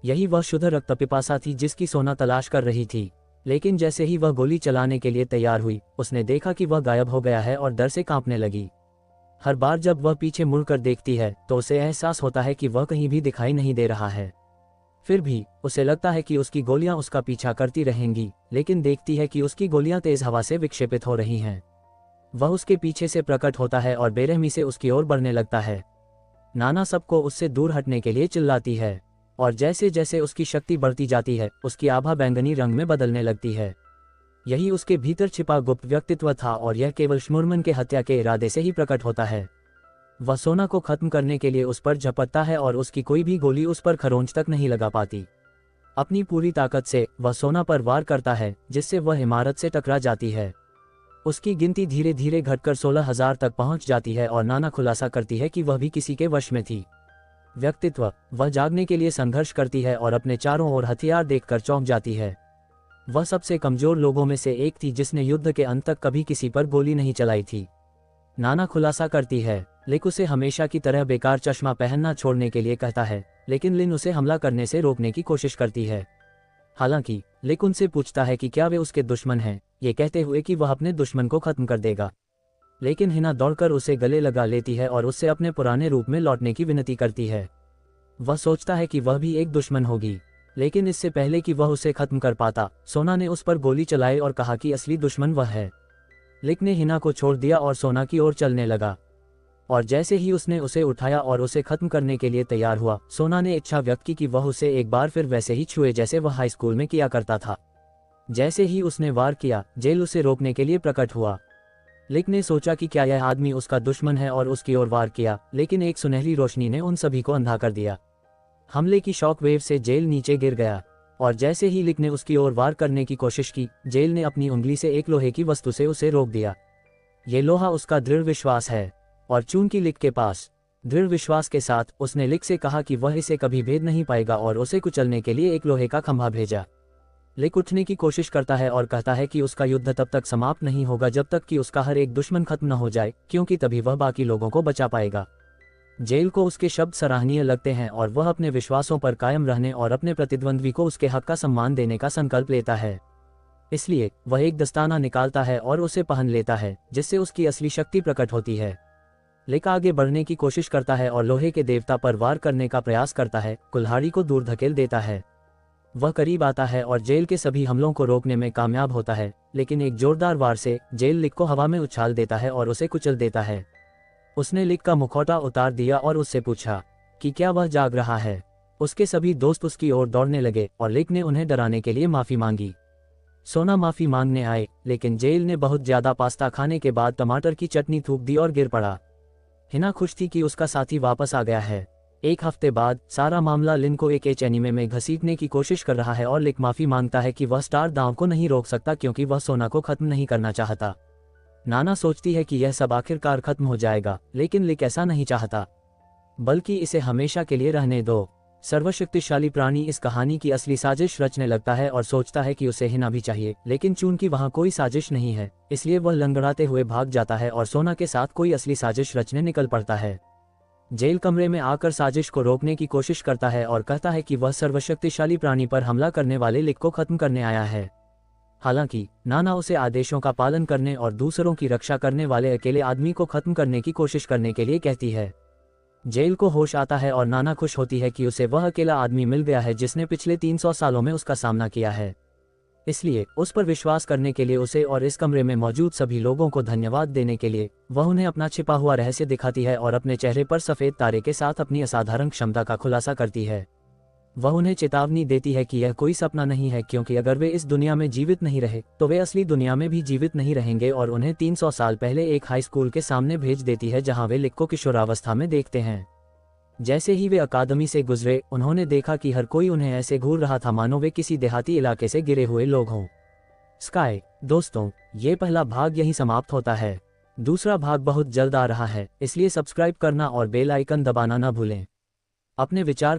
यही वह शुद्ध रक्त पिपासा थी जिसकी सोना तलाश कर रही थी, लेकिन जैसे ही वह गोली चलाने के लिए तैयार हुई, उसने देखा कि वह गायब हो गया है और डर से कांपने लगी। हर बार जब वह पीछे मुड़कर देखती है तो उसे एहसास होता है कि वह कहीं भी दिखाई नहीं दे रहा है। फिर भी उसे लगता है कि उसकी गोलियां उसका पीछा करती रहेंगी, लेकिन देखती है कि उसकी गोलियां तेज हवा से विक्षेपित हो रही हैं। वह उसके पीछे से प्रकट होता है और बेरहमी से उसकी ओर बढ़ने लगता है। नाना सबको उससे दूर हटने के लिए चिल्लाती है, और जैसे जैसे उसकी शक्ति बढ़ती जाती है उसकी आभा बैंगनी रंग में बदलने लगती है। यही उसके भीतर छिपा गुप्त व्यक्तित्व था और यह केवल श्मूरमन के हत्या के इरादे से ही प्रकट होता है। वह सोना को खत्म करने के लिए उस पर झपटता है और उसकी कोई भी गोली उस पर खरोंच तक नहीं लगा पाती। अपनी पूरी ताकत से वह सोना पर वार करता है, जिससे वह इमारत से टकरा जाती है। उसकी गिनती धीरे धीरे घटकर 16,000 तक पहुंच जाती है और नाना खुलासा करती है कि वह भी किसी के वश में थी। व्यक्तित्व, वह जागने के लिए संघर्ष करती है और अपने चारों ओर हथियार देखकर चौंक जाती है। वह सबसे कमजोर लोगों में से एक थी जिसने युद्ध के अंत तक कभी किसी पर गोली नहीं चलाई थी। नाना खुलासा करती है, लिक उसे हमेशा की तरह बेकार चश्मा पहनना छोड़ने के लिए कहता है, लेकिन लिन उसे हमला करने से रोकने की कोशिश करती है। हालांकि लिक उनसे पूछता है कि क्या वे उसके दुश्मन हैं, ये कहते हुए कि वह अपने दुश्मन को खत्म कर देगा। लेकिन हिना दौड़कर उसे गले लगा लेती है और उससे अपने पुराने रूप में लौटने की विनती करती है। वह सोचता है कि वह भी एक दुश्मन होगी, लेकिन इससे पहले कि वह उसे खत्म कर पाता, सोना ने उस पर गोली चलाई और कहा कि असली दुश्मन वह है। लिक ने हिना को छोड़ दिया और सोना की ओर चलने लगा, और जैसे ही उसने उसे उठाया और उसे खत्म करने के लिए तैयार हुआ, सोना ने इच्छा व्यक्त की कि वह उसे एक बार फिर वैसे ही छुए जैसे वह हाई स्कूल में किया करता था। जैसे ही उसने वार किया, जेल उसे रोकने के लिए प्रकट हुआ। लिक ने सोचा कि क्या यह आदमी उसका दुश्मन है और उसकी ओर वार किया, लेकिन एक सुनहरी रोशनी ने उन सभी को अंधा कर दिया। हमले की शॉक वेव से जेल नीचे गिर गया, और जैसे ही लिक ने उसकी ओर वार करने की कोशिश की, जेल ने अपनी उंगली से एक लोहे की वस्तु से उसे रोक दिया। ये लोहा उसका दृढ़ विश्वास है, और चूंकि लिक के पास दृढ़ विश्वास के साथ उसने लिक से कहा कि वह इसे कभी भेद नहीं पाएगा और उसे कुचलने के लिए एक लोहे का खंभा भेजा। लिक उठने की कोशिश करता है और कहता है कि उसका युद्ध तब तक समाप्त नहीं होगा जब तक कि उसका हर एक दुश्मन खत्म न हो जाए, क्योंकि तभी वह बाकी लोगों को बचा पाएगा। जेल को उसके शब्द सराहनीय लगते हैं और वह अपने विश्वासों पर कायम रहने और अपने प्रतिद्वंद्वी को उसके हक का सम्मान देने का संकल्प लेता है। इसलिए वह एक दस्ताना निकालता है और उसे पहन लेता है, जिससे उसकी असली शक्ति प्रकट होती है। लिक आगे बढ़ने की कोशिश करता है और लोहे के देवता पर वार करने का प्रयास करता है, कुल्हाड़ी को दूर धकेल देता है। वह करीब आता है और जेल के सभी हमलों को रोकने में कामयाब होता है, लेकिन एक जोरदार वार से जेल लिक को हवा में उछाल देता है और उसे कुचल देता है। उसने लिक का मुखौटा उतार दिया और उससे पूछा कि क्या वह जाग रहा है। उसके सभी दोस्त उसकी ओर दौड़ने लगे और लिक ने उन्हें डराने के लिए माफी मांगी। सोना माफी मांगने आए, लेकिन जेल ने बहुत ज्यादा पास्ता खाने के बाद टमाटर की चटनी थूक दी और गिर पड़ा। हिना खुश थी कि उसका साथी वापस आ गया है। एक हफ्ते बाद सारा मामला लिन को एक एनीमे में घसीटने की कोशिश कर रहा है और लिक माफी मांगता है कि वह स्टार दाव को नहीं रोक सकता क्योंकि वह सोना को खत्म नहीं करना चाहता। नाना सोचती है कि यह सब आखिरकार खत्म हो जाएगा, लेकिन लिक ऐसा नहीं चाहता, बल्कि इसे हमेशा के लिए रहने दो। सर्वशक्तिशाली प्राणी इस कहानी की असली साजिश रचने लगता है और सोचता है कि उसे हिना भी चाहिए, लेकिन चूंकि वहां कोई साजिश नहीं है, इसलिए वह लंगड़ाते हुए भाग जाता है और सोना के साथ कोई असली साजिश रचने निकल पड़ता है। जेल कमरे में आकर साजिश को रोकने की कोशिश करता है और कहता है कि वह सर्वशक्तिशाली प्राणी पर हमला करने वाले लिक को खत्म करने आया है। हालांकि नाना उसे आदेशों का पालन करने और दूसरों की रक्षा करने वाले अकेले आदमी को खत्म करने की कोशिश करने के लिए कहती है। जेल को होश आता है और नाना खुश होती है कि उसे वह अकेला आदमी मिल गया है जिसने पिछले 300 सालों में उसका सामना किया है। इसलिए उस पर विश्वास करने के लिए उसे और इस कमरे में मौजूद सभी लोगों को धन्यवाद देने के लिए वह उन्हें अपना छिपा हुआ रहस्य दिखाती है और अपने चेहरे पर सफेद तारे के साथ अपनी असाधारण क्षमता का खुलासा करती है। वह उन्हें चेतावनी देती है कि यह कोई सपना नहीं है, क्योंकि अगर वे इस दुनिया में जीवित नहीं रहे तो वे असली दुनिया में भी जीवित नहीं रहेंगे, और उन्हें 300 साल पहले एक हाई स्कूल के सामने भेज देती है जहां वे लिक को किशोरावस्था में देखते हैं। जैसे ही वे अकादमी से गुजरे, उन्होंने देखा कि हर कोई उन्हें ऐसे घूर रहा था मानो वे किसी देहाती इलाके से गिरे हुए लोग हों। स्काई दोस्तों, ये पहला भाग यहीं समाप्त होता है। दूसरा भाग बहुत जल्द आ रहा है, इसलिए सब्सक्राइब करना और बेल आइकन दबाना न भूलें। अपने विचार